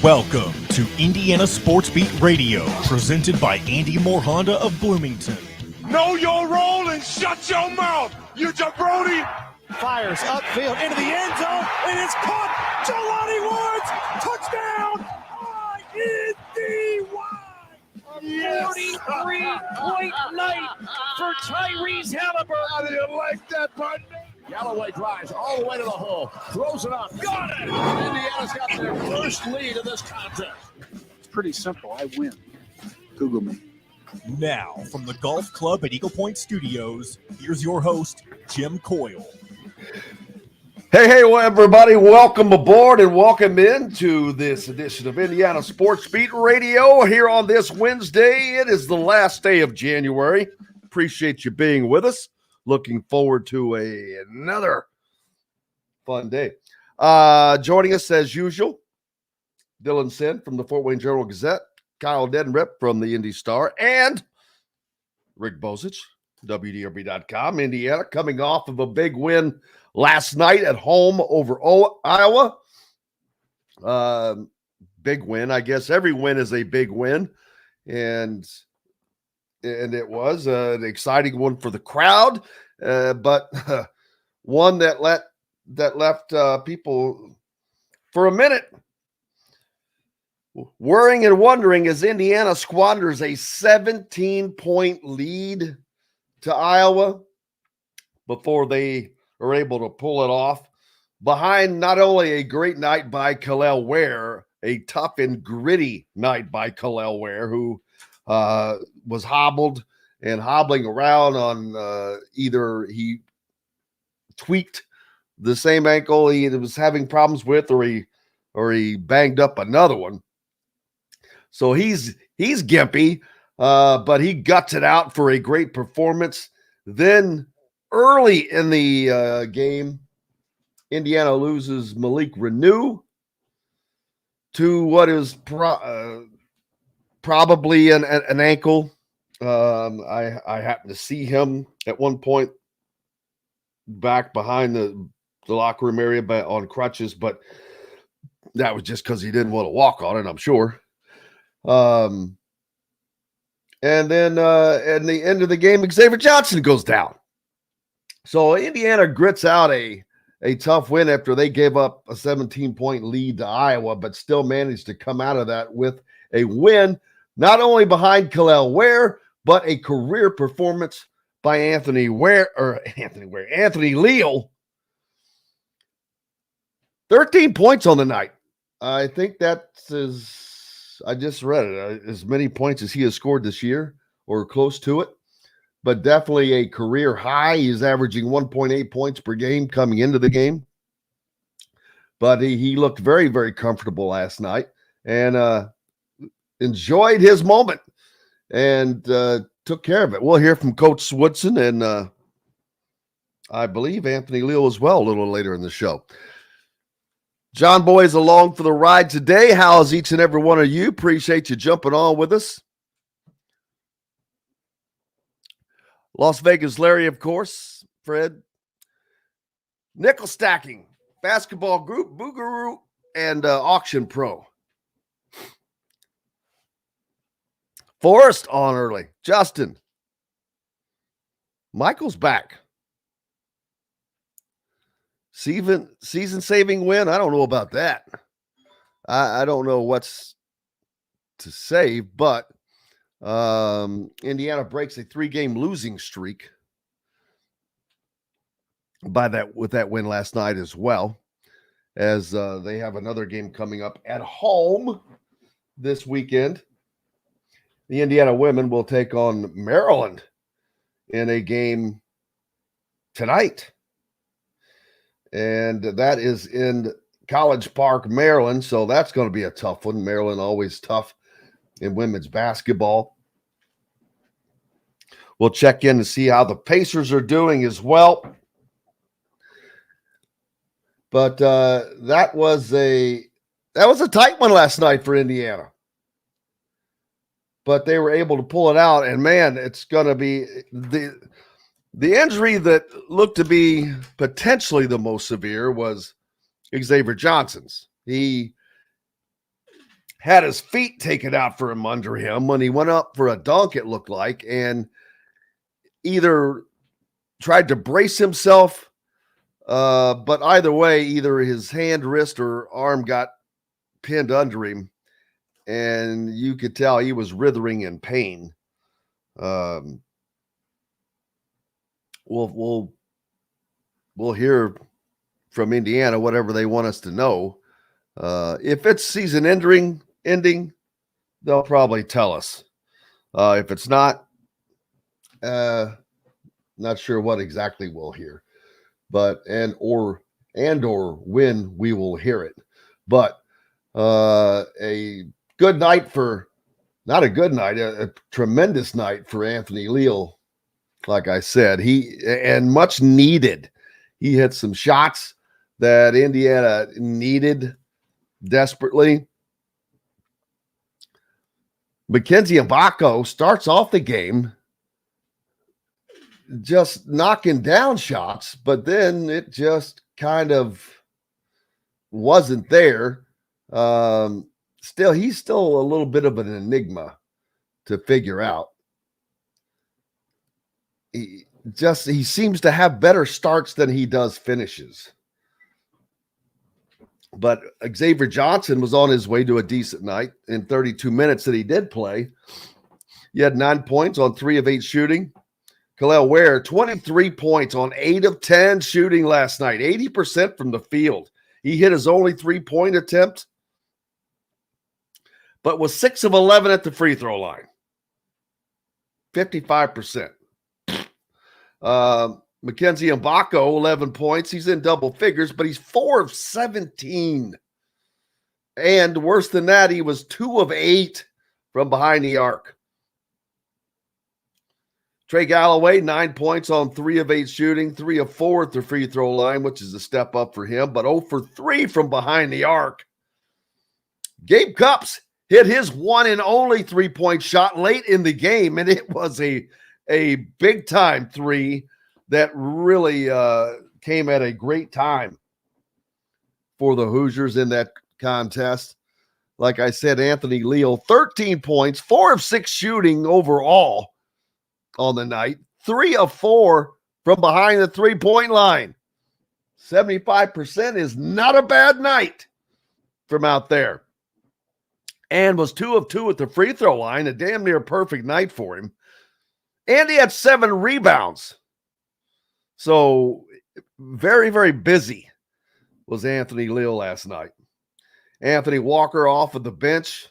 Welcome to Indiana Sports Beat Radio, presented by Andy Moore Honda of Bloomington. Know your role and shut your mouth, you jabroni! Fires upfield into the end zone, and it's caught. Jelani Woods, touchdown! INDY! Yes. 43-point night for Tyrese Halliburton. How do you like that, partner? Galloway drives all the way to the hole, throws it up, got it! Indiana's got their first lead of this contest. It's pretty simple. I win. Google me. Now, from the Golf Club at Eagle Point Studios, here's your host, Jim Coyle. Hey, well, everybody, welcome aboard and welcome into this edition of Indiana Sports Beat Radio here on this Wednesday. It is the last day of January. Appreciate you being with us. Looking forward to another fun day. Joining us as usual, Dylan Sin from the Fort Wayne Journal-Gazette, Kyle Dedenrip from the Indy Star, and Rick Bozich, WDRB.com, Indiana, coming off of a big win last night at home over Iowa. Big win. I guess every win is a big win. And it was an exciting one for the crowd, but one that left people for a minute worrying and wondering as Indiana squanders a 17-point lead to Iowa before they are able to pull it off behind not only a great night by Kel'el Ware, a tough and gritty night by Kel'el Ware, who was hobbled and hobbling around on either he tweaked the same ankle he was having problems with, or he banged up another one. So he's gimpy, but he guts it out for a great performance. Then early in the game, Indiana loses Malik Renew to what is probably an ankle. I happened to see him at one point back behind the locker room area on crutches, but that was just because he didn't want to walk on it, I'm sure. And then at the end of the game, Xavier Johnson goes down. So Indiana grits out a tough win after they gave up a 17-point lead to Iowa, but still managed to come out of that with a win, not only behind Kel'el Ware, but a career performance by Anthony Leal. 13 points on the night. I think that's I just read it, as many points as he has scored this year or close to it, but definitely a career high. He's averaging 1.8 points per game coming into the game, but he looked very, very comfortable last night and enjoyed his moment and took care of it. We'll hear from Coach Woodson and I believe Anthony Leal as well a little later in the show. John Boy is along for the ride today. How's each and every one of you? Appreciate you jumping on with us. Las Vegas Larry, of course, Fred. Nickel Stacking, Basketball Group, Boogaroo, and Auction Pro. Forrest on early. Justin. Michael's back. Season-saving win? I don't know about that. I don't know what's to say, but Indiana breaks a 3-game losing streak with that win last night as well, as they have another game coming up at home this weekend. The Indiana women will take on Maryland in a game tonight. And that is in College Park, Maryland. So that's going to be a tough one. Maryland always tough in women's basketball. We'll check in to see how the Pacers are doing as well. But that was a tight one last night for Indiana. But they were able to pull it out. And, man, it's going to be the injury that looked to be potentially the most severe was Xavier Johnson's. He had his feet taken out for him under him when he went up for a dunk, it looked like, and either tried to brace himself, but either way, either his hand, wrist, or arm got pinned under him, and you could tell he was writhing in pain. We'll hear from Indiana whatever they want us to know. If it's season ending, they'll probably tell us. If it's not, not sure what exactly we'll hear, but or when we will hear it. But a good night not a good night, a tremendous night for Anthony Leal. Like I said, and much needed. He hit some shots that Indiana needed desperately. Mackenzie Mbako starts off the game just knocking down shots, but then it just kind of wasn't there. He's still a little bit of an enigma to figure out. He seems to have better starts than he does finishes. But Xavier Johnson was on his way to a decent night in 32 minutes that he did play. He had 9 points on 3 of 8 shooting. Kel'el Ware, 23 points on 8 of 10 shooting last night, 80% from the field. He hit his only 3-point attempt, but was 6 of 11 at the free throw line, 55%. Mackenzie Mbako, 11 points. He's in double figures, but he's 4 of 17. And worse than that, he was 2 of 8 from behind the arc. Trey Galloway, 9 points on 3 of 8 shooting, 3 of 4 at the free throw line, which is a step up for him, but 0 for 3 from behind the arc. Gabe Cupps hit his one and only 3-point shot late in the game, and it was a big-time 3 that really came at a great time for the Hoosiers in that contest. Like I said, Anthony Leal, 13 points, 4 of 6 shooting overall on the night, 3 of 4 from behind the 3-point line. 75% is not a bad night from out there. And was 2 of 2 at the free throw line, a damn near perfect night for him. And he had 7 rebounds. So very, very busy was Anthony Leal last night. Anthony Walker off of the bench.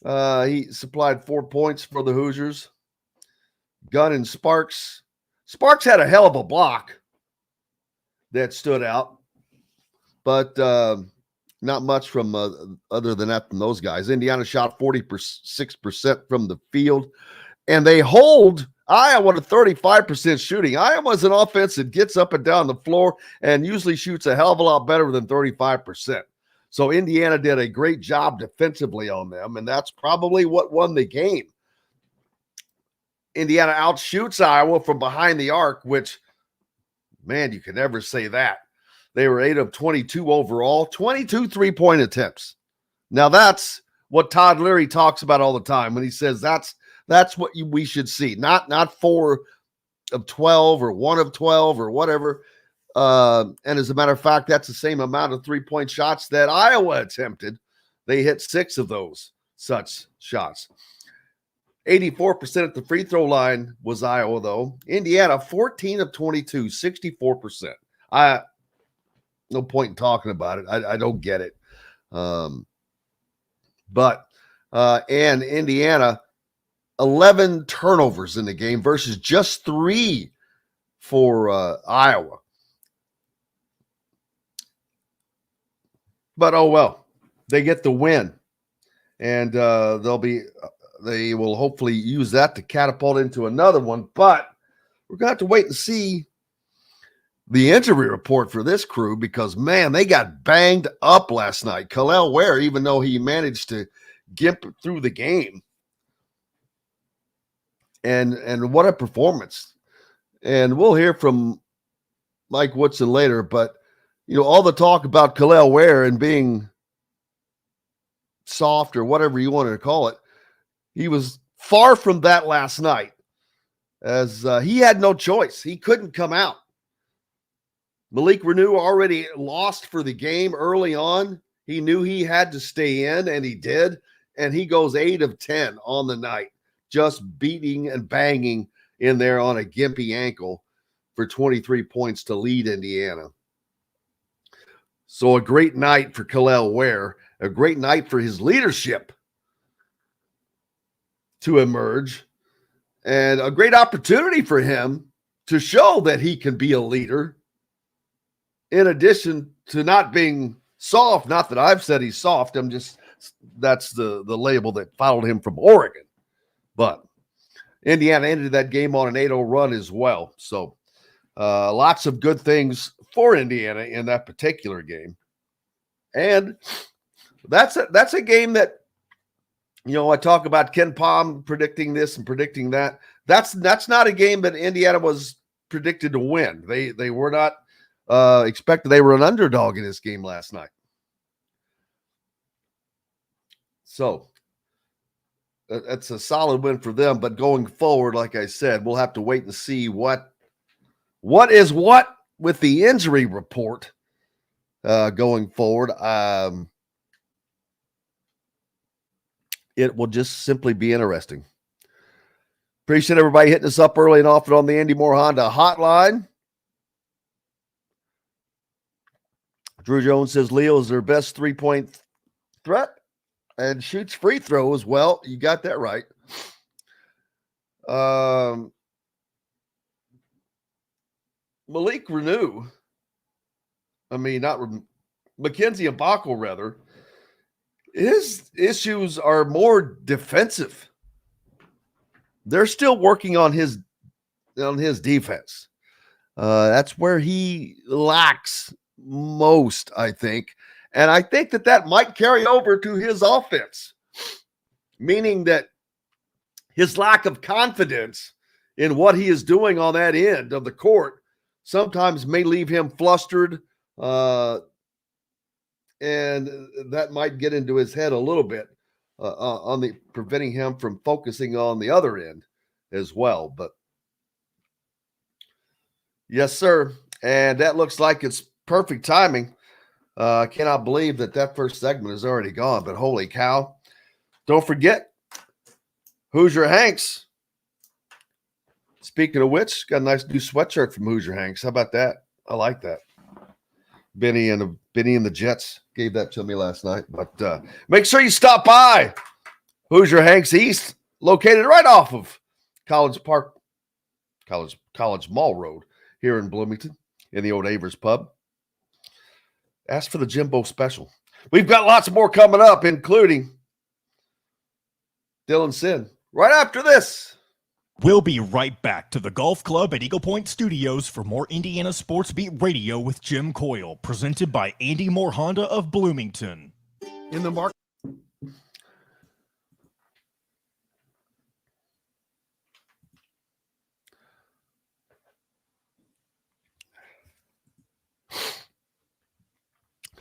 He supplied 4 points for the Hoosiers. Gunn and Sparks. Sparks had a hell of a block that stood out, but not much from other than that from those guys. Indiana shot 46% from the field, and they hold Iowa to 35% shooting. Iowa's an offense that gets up and down the floor and usually shoots a hell of a lot better than 35%. So Indiana did a great job defensively on them, and that's probably what won the game. Indiana outshoots Iowa from behind the arc, which, man, you can never say that. They were 8 of 22 overall, 22 3-point attempts. Now that's what Todd Leary talks about all the time when he says that's what we should see, not 4 of 12 or 1 of 12 or whatever. And as a matter of fact, that's the same amount of 3-point shots that Iowa attempted. They hit 6 of those such shots. 84% at the free throw line was Iowa, though. Indiana, 14 of 22, 64%. No point in talking about it. I don't get it. And Indiana, 11 turnovers in the game versus just 3 for Iowa. But, oh, well, they get the win. And they will hopefully use that to catapult into another one. But we're going to have to wait and see the injury report for this crew because, man, they got banged up last night. Kel'el Ware, even though he managed to gimp through the game. And what a performance. And we'll hear from Mike Woodson later. But, all the talk about Kel'el Ware and being soft or whatever you wanted to call it. He was far from that last night, as he had no choice. He couldn't come out. Malik Renew already lost for the game early on. He knew he had to stay in, and he did. And he goes 8 of 10 on the night, just beating and banging in there on a gimpy ankle for 23 points to lead Indiana. So a great night for Kel'el Ware, a great night for his leadership to emerge, and a great opportunity for him to show that he can be a leader, in addition to not being soft. Not that I've said he's soft. That's the label that followed him from Oregon. But Indiana ended that game on an 8-0 run as well. So lots of good things for Indiana in that particular game. And that's a game that, I talk about Ken Palm predicting this and predicting that. That's not a game that Indiana was predicted to win. They were not expected. They were an underdog in this game last night. So that's a solid win for them. But going forward, like I said, we'll have to wait and see what is what with the injury report going forward. It will just simply be interesting. Appreciate everybody hitting us up early and often on the Andy Moore Honda hotline. Drew Jones says Leo is their best 3-point threat and shoots free throws. Well, you got that right. Malik Renew, Mackenzie Mbako, rather, his issues are more defensive. They're still working on his defense. That's where he lacks most, I think. And I think that might carry over to his offense, meaning that his lack of confidence in what he is doing on that end of the court sometimes may leave him flustered, and that might get into his head a little bit on preventing him from focusing on the other end as well. But yes, sir. And that looks like it's perfect timing. I cannot believe that first segment is already gone, but holy cow. Don't forget, Hoosier Hanks. Speaking of which, got a nice new sweatshirt from Hoosier Hanks. How about that? I like that. Benny and the Jets gave that to me last night. But make sure you stop by Hoosier Hanks East, located right off of College Mall Road here in Bloomington in the old Avers Pub. Ask for the Jimbo special. We've got lots more coming up, including Dylan Sin right after this. We'll be right back to the Golf Club at Eagle Point Studios for more Indiana Sports Beat Radio with Jim Coyle, presented by Andy Moore Honda of Bloomington. In the market.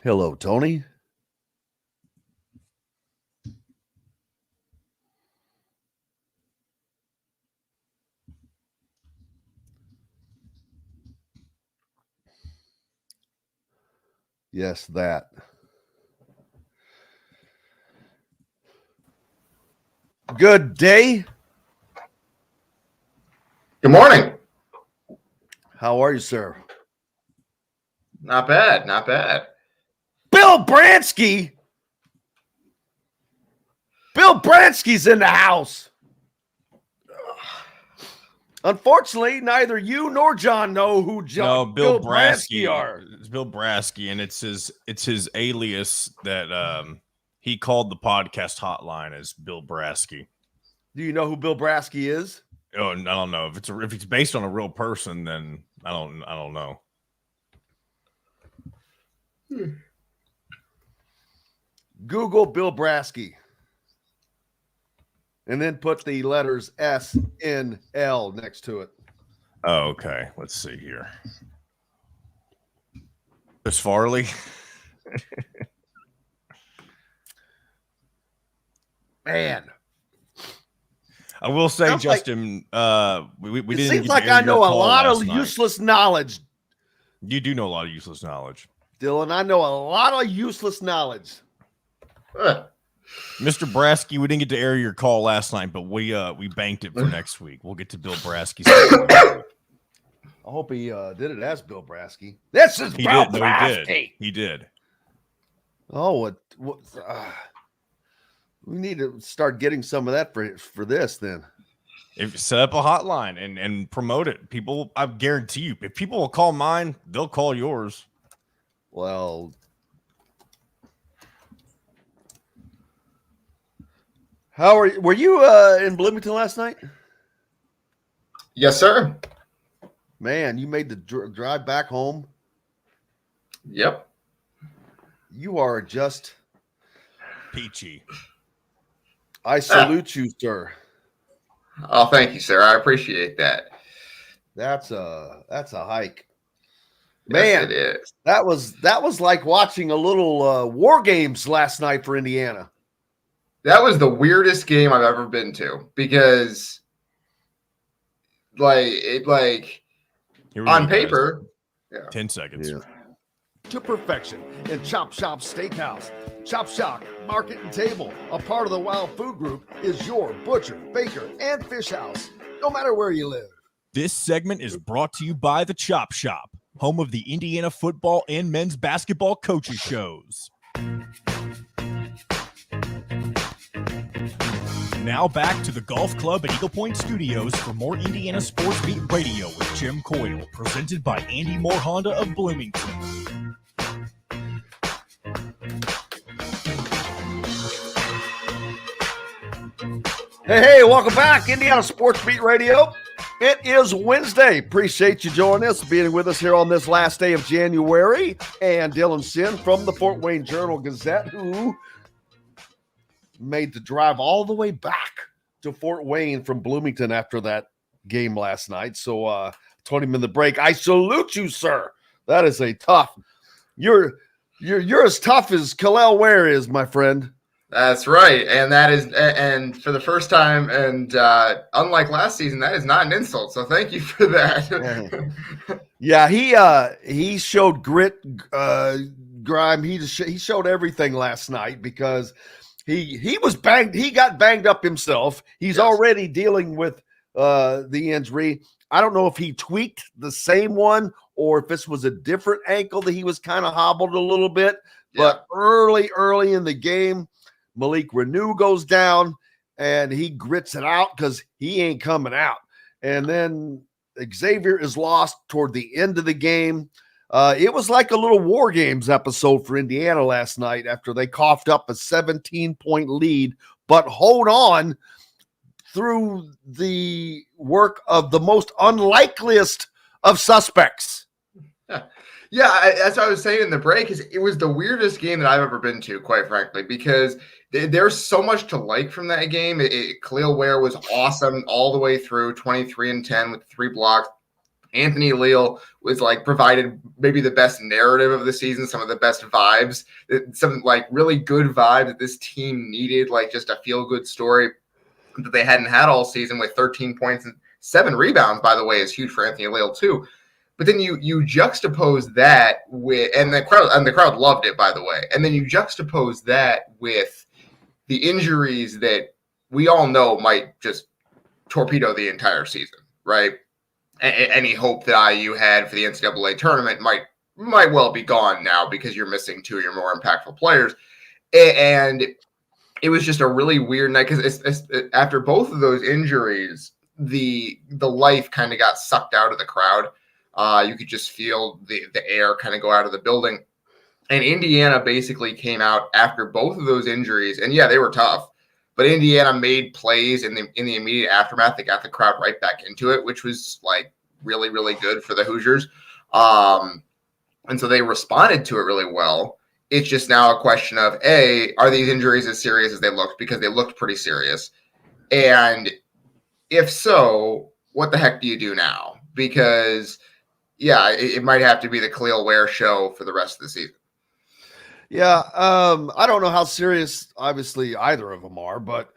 Hello, Tony. Yes, that. Good day. Good morning. How are you, sir? Not bad. Not bad. Bill Bransky. Bill Bransky's in the house. Unfortunately, neither you nor John know who Bill Bransky are. It's Bill Bransky, and it's his alias that he called the podcast hotline as Bill Bransky. Do you know who Bill Bransky is? Oh, I don't know. If it's based on a real person, then I don't know. Google Bill Bransky. And then put the letters SNL next to it. Oh, okay. Let's see here. Chris Farley. Man. I will say, Sounds like- Justin, we It didn't. seems get to like air I your know a call lot of last night. useless knowledge, You do know a lot of useless knowledge. Dylan. I know a lot of useless knowledge. Mr. Brasky, we didn't get to air your call last night, but we banked it for next week. We'll get to Bill Brasky. I hope he did it as Bill Brasky. This is He Bill did. No, Brasky. he did. Oh, we need to start getting some of that for this then. If set up a hotline and promote it, people, I guarantee you, if people will call mine, they'll call yours. Well, were you in Bloomington last night? Yes, sir. Man, you made the drive back home. Yep. You are just. Peachy. I salute you, sir. Oh, thank you, sir. I appreciate that. That's a hike. Yes, Man, it is. that was like watching a little war games last night for Indiana. That was the weirdest game I've ever been to because, Here we on go, guys. paper, 10 seconds. Yeah. To perfection in Chop Shop Steakhouse. Chop Shop Market and Table, a part of the Wild Food Group, is your butcher, baker, and fish house, no matter where you live. This segment is brought to you by the Chop Shop, home of the Indiana football and men's basketball coaches shows. Now back to the Golf Club at Eagle Point Studios for more Indiana Sports Beat Radio with Jim Coyle, presented by Andy Moore Honda of Bloomington. Hey, welcome back, Indiana Sports Beat Radio. It is Wednesday. Appreciate you joining us, being with us here on this last day of January. And Dylan Sin from the Fort Wayne Journal-Gazette, who made the drive all the way back to Fort Wayne from Bloomington after that game last night. So told him in the break, I salute you, sir. That is a tough. You're as tough as Kalel Ware is, my friend. that's right. And that is, and for the first time, and unlike last season, that is not an insult. So thank you for that. Yeah, he showed grit, grime. He showed everything last night because he was banged. He got banged up himself. He's Yes. already dealing with the injury. I don't know if he tweaked the same one or if this was a different ankle that he was kind of hobbled a little bit. But early in the game, Malik Renew goes down and he grits it out because he ain't coming out. And then Xavier is lost toward the end of the game. It was like a little War Games episode for Indiana last night after they coughed up a 17-point lead, but hold on through the work of the most unlikeliest of suspects. Yeah, as I was saying in the break, it was the weirdest game that I've ever been to, quite frankly, because there's so much to like from that game. Khalil Ware was awesome all the way through, 23-10 with 3 blocks. Anthony Leal was like provided maybe the best narrative of the season, some of the best vibes, some like really good vibes that this team needed, like just a feel-good story that they hadn't had all season with 13 points and 7 rebounds, by the way, is huge for Anthony Leal too. But then you juxtapose that with, and the crowd loved it, by the way. And then you juxtapose that with the injuries that we all know might just torpedo the entire season, right? Any hope that IU had for the NCAA tournament might well be gone now because you're missing 2 of your more impactful players. And it was just a really weird night because after both of those injuries, the life kind of got sucked out of the crowd. You could just feel the air kind of go out of the building. And Indiana basically came out after both of those injuries. And yeah, they were tough. But Indiana made plays in the immediate aftermath. They got the crowd right back into it, which was like really, really good for the Hoosiers. And so they responded to it really well. It's just now a question of, A, are these injuries as serious as they looked? Because they looked pretty serious. And if so, what the heck do you do now? Because, yeah, it might have to be the Khalil Ware show for the rest of the season. Yeah, I don't know how serious, obviously, either of them are, but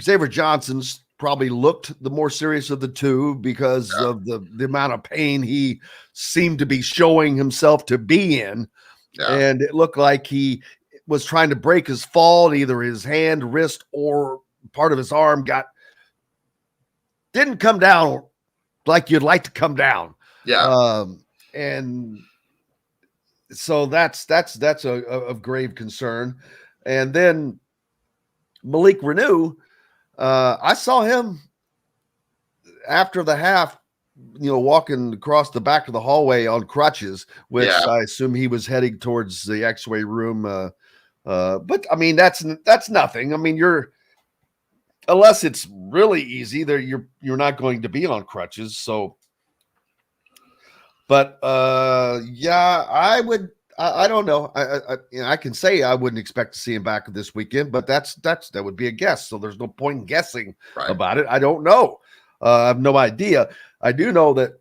Xavier Johnson's probably looked the more serious of the two because of the amount of pain he seemed to be showing himself to be in. Yeah. And it looked like he was trying to break his fall, and either his hand, wrist, or part of his arm didn't come down like you'd like to come down. Yeah. And so that's of grave concern. And then Malik Renew, I saw him after the half, walking across the back of the hallway on crutches, which I assume he was heading towards the X-ray room. But I mean, that's nothing. I mean, unless it's really easy, you're not going to be on crutches. So, but I would. I don't know. I can say I wouldn't expect to see him back this weekend, but that would be a guess. So there's no point in guessing about it. I don't know. I have no idea. I do know that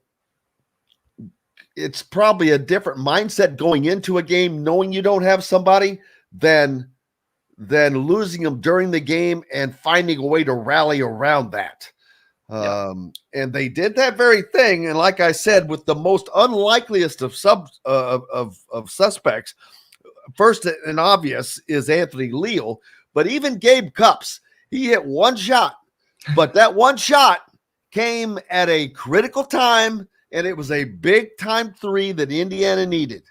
it's probably a different mindset going into a game, knowing you don't have somebody, than losing them during the game and finding a way to rally around that. And they did that very thing. And like I said, with the most unlikeliest of suspects, first and obvious is Anthony Leal, but even Gabe Cupps, he hit one shot, but that one shot came at a critical time, and it was a big time three that Indiana needed.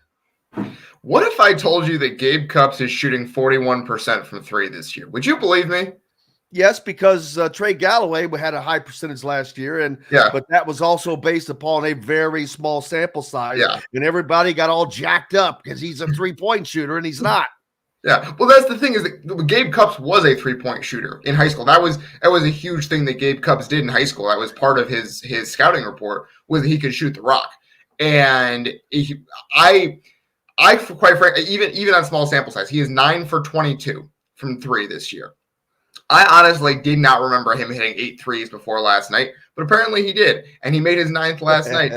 What if I told you that Gabe Cupps is shooting 41% from three this year? Would you believe me? Yes, because Trey Galloway had a high percentage last year, but that was also based upon a very small sample size. Yeah. And everybody got all jacked up because he's a three-point shooter, and he's not. Yeah, well, that's the thing is that Gabe Cupps was a three-point shooter in high school. That was a huge thing that Gabe Cupps did in high school. That was part of his scouting report, was that he could shoot the rock. And I quite frankly, even on small sample size, he is 9 for 22 from three this year. I honestly did not remember him hitting 8 threes before last night, but apparently he did, and he made his 9th last night.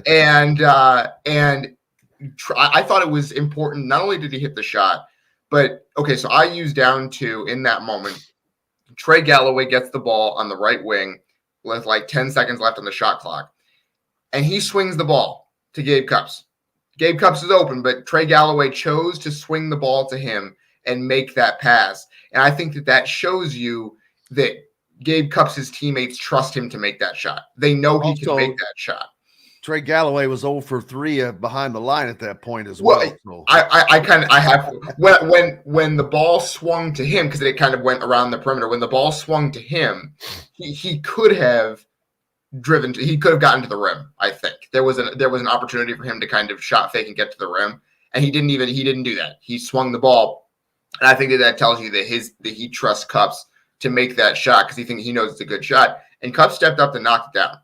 And I thought it was important. Not only did he hit the shot, but okay, so I used down to in that moment. Trey Galloway gets the ball on the right wing with like 10 seconds left on the shot clock, and he swings the ball to Gabe Cupps. Gabe Cupps is open, but Trey Galloway chose to swing the ball to him and make that pass. And I think that shows you that Gabe Cupps' teammates trust him to make that shot. They know he can make that shot. Trey Galloway was 0 for 3 behind the line at that point as well. So. I have when the ball swung to him, because it kind of went around the perimeter. When the ball swung to him, he could have he could have gotten to the rim. I think there was an opportunity for him to kind of shot fake and get to the rim, and he didn't do that. He swung the ball. And I think that tells you that he trusts Cupps to make that shot because he knows it's a good shot. And Cupps stepped up to knock it down.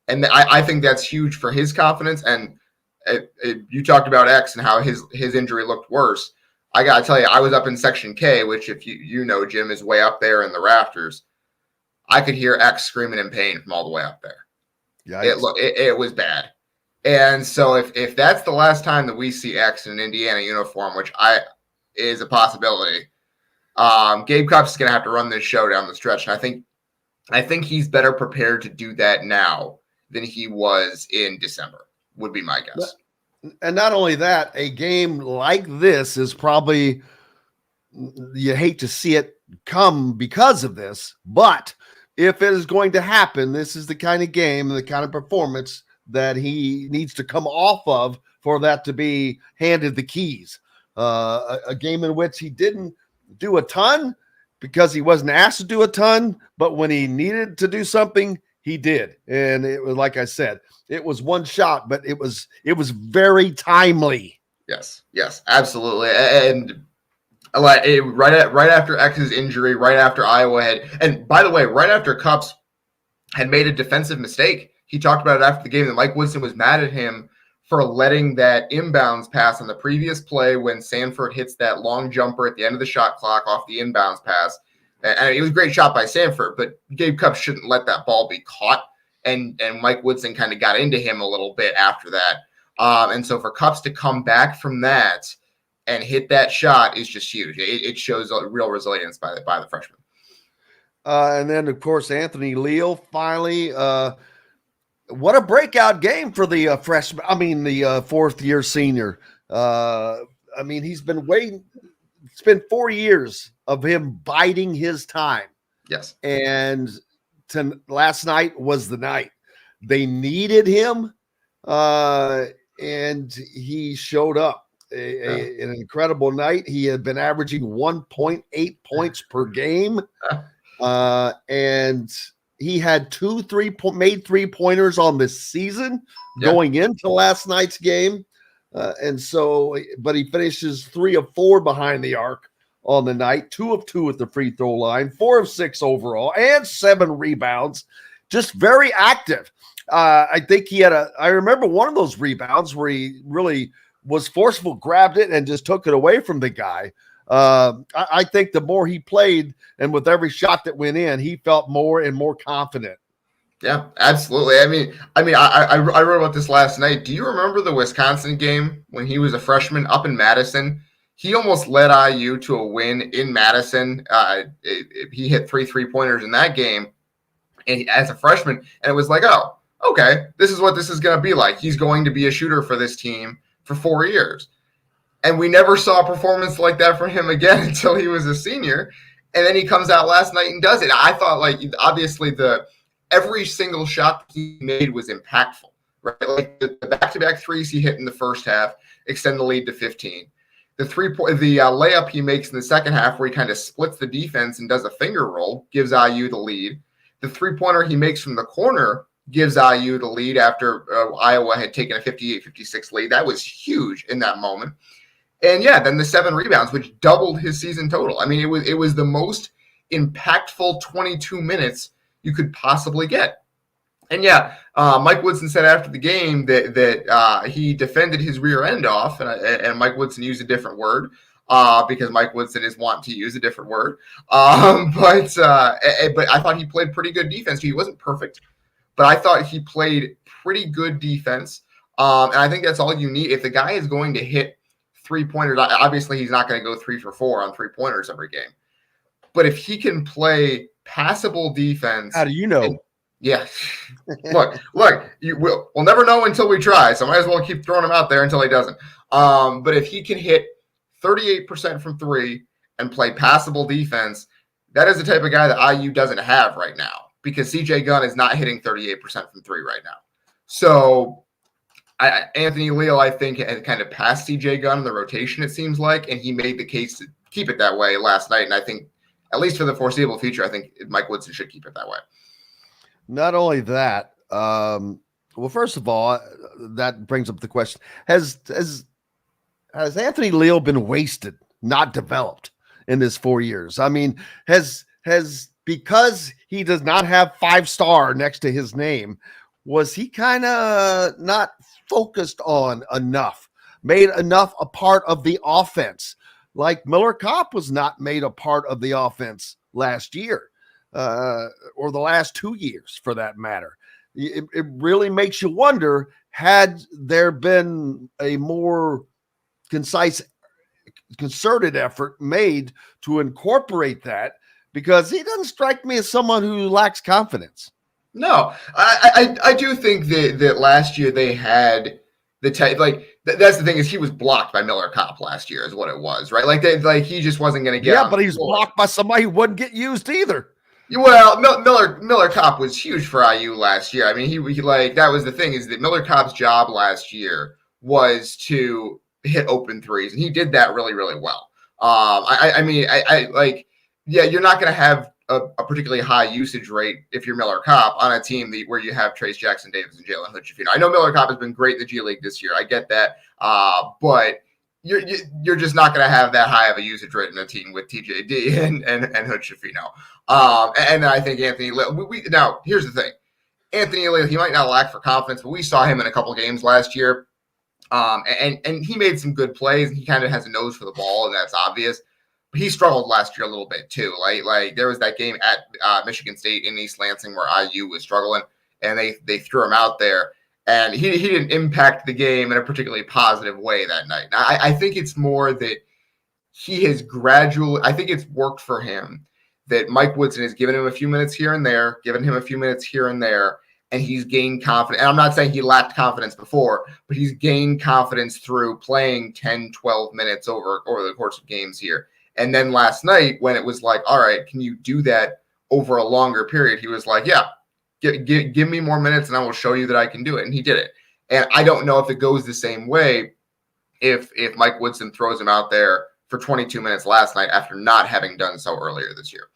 And I think that's huge for his confidence. And you talked about X and how his injury looked worse. I got to tell you, I was up in Section K, which if you know, Jim, is way up there in the rafters. I could hear X screaming in pain from all the way up there. Yeah, it was bad. And so if that's the last time that we see X in an Indiana uniform, which is a possibility. Gabe Cupps is going to have to run this show down the stretch, and I think he's better prepared to do that now than he was in December. Would be my guess. And not only that, a game like this is probably, you hate to see it come because of this, but if it is going to happen, this is the kind of game and the kind of performance that he needs to come off of for that to be handed the keys. A game in which he didn't do a ton because he wasn't asked to do a ton, but when he needed to do something, he did. And it was, like I said, it was one shot, but it was very timely. Yes, absolutely. And like right after X's injury, right after Iowa and by the way, right after Cupps had made a defensive mistake, he talked about it after the game that Mike Woodson was mad at him for letting that inbounds pass on the previous play when Sanford hits that long jumper at the end of the shot clock off the inbounds pass. And it was a great shot by Sanford, but Gabe Cupps shouldn't let that ball be caught. And Mike Woodson kind of got into him a little bit after that. And so for Cupps to come back from that and hit that shot is just huge. It shows a real resilience by the freshman. And then, of course, Anthony Leal finally. What a breakout game for the freshman. I mean, the fourth-year senior. I mean, he's been waiting. It's been 4 years of him biding his time. Yes. And last night was the night. They needed him, and he showed up. An incredible night. He had been averaging 1.8 points per game, and he had made 3-pointers on this season going into last night's game. But he finishes 3 of 4 behind the arc on the night, 2 of 2 at the free throw line, 4 of 6 overall, and 7 rebounds. Just very active. I think I remember one of those rebounds where he really was forceful, grabbed it, and just took it away from the guy. I think the more he played, and with every shot that went in, he felt more and more confident. Yeah, absolutely. I wrote about this last night. Do you remember the Wisconsin game when he was a freshman up in Madison? He almost led IU to a win in Madison. He hit 3 3-pointers in that game, and as a freshman, and it was like, oh, okay, this is what this is going to be like. He's going to be a shooter for this team for 4 years. And we never saw a performance like that from him again until he was a senior. And then he comes out last night and does it. I thought, like, obviously every single shot he made was impactful, right? Like the back-to-back threes he hit in the first half extend the lead to 15. The layup he makes in the second half, where he kind of splits the defense and does a finger roll, gives IU the lead. The 3-pointer he makes from the corner gives IU the lead after Iowa had taken a 58-56 lead. That was huge in that moment. And then the 7 rebounds, which doubled his season total. I mean, it was the most impactful 22 minutes you could possibly get. And Mike Woodson said after the game that he defended his rear end off, and Mike Woodson used a different word because Mike Woodson is wanting to use a different word. But I thought he played pretty good defense. He wasn't perfect, but I thought he played pretty good defense. And I think that's all you need. If the guy is going to hit 3-pointers, obviously he's not going to go 3 for 4 on 3-pointers every game. But if he can play passable defense, how do you know? Look, we'll never know until we try. So might as well keep throwing him out there until he doesn't. But if he can hit 38% from 3 and play passable defense, that is the type of guy that IU doesn't have right now, because CJ Gunn is not hitting 38% from 3 right now. So Anthony Leal, I think, had kind of passed CJ Gunn in the rotation, it seems like, and he made the case to keep it that way last night. And I think, at least for the foreseeable future, I think Mike Woodson should keep it that way. Not only that, well, first of all, that brings up the question: Has Anthony Leal been wasted, not developed in this 4 years? I mean, has because he does not have 5-star next to his name, was he kind of not focused on enough, made enough a part of the offense? Like Miller Kopp was not made a part of the offense last year, or the last 2 years for that matter. It really makes you wonder, had there been a more concise, concerted effort made to incorporate that, because he doesn't strike me as someone who lacks confidence. No, I do think that last year they had the that's the thing, is he was blocked by Miller Kopp last year is what it was, right? Like he just wasn't going to get. Yeah, but he's blocked by somebody who wouldn't get used either. Well, Miller Kopp was huge for IU last year. I mean, he like, that was the thing, is that Miller Kopp's job last year was to hit open threes, and he did that really, really well. You're not going to have a particularly high usage rate if you're Miller Kopp on a team where you have Trace Jackson Davis and Jalen Hood-Schifino. I know Miller Kopp has been great in the G League this year. I get that. But you're just not going to have that high of a usage rate in a team with TJD and Hood-Schifino. And I think Anthony Leal, now here's the thing. Anthony Leal, he might not lack for confidence, but we saw him in a couple games last year. And he made some good plays, and he kind of has a nose for the ball, and that's obvious. But he struggled last year a little bit too. Like there was that game at Michigan State in East Lansing where IU was struggling, and they threw him out there. And he didn't impact the game in a particularly positive way that night. I think it's more that he has gradually, I think it's worked for him that Mike Woodson has given him a few minutes here and there, and he's gained confidence. And I'm not saying he lacked confidence before, but he's gained confidence through playing 10, 12 minutes over the course of games here. And then last night, when it was like, all right, can you do that over a longer period? He was like, yeah, give me more minutes and I will show you that I can do it. And he did it. And I don't know if it goes the same way if Mike Woodson throws him out there for 22 minutes last night after not having done so earlier this year.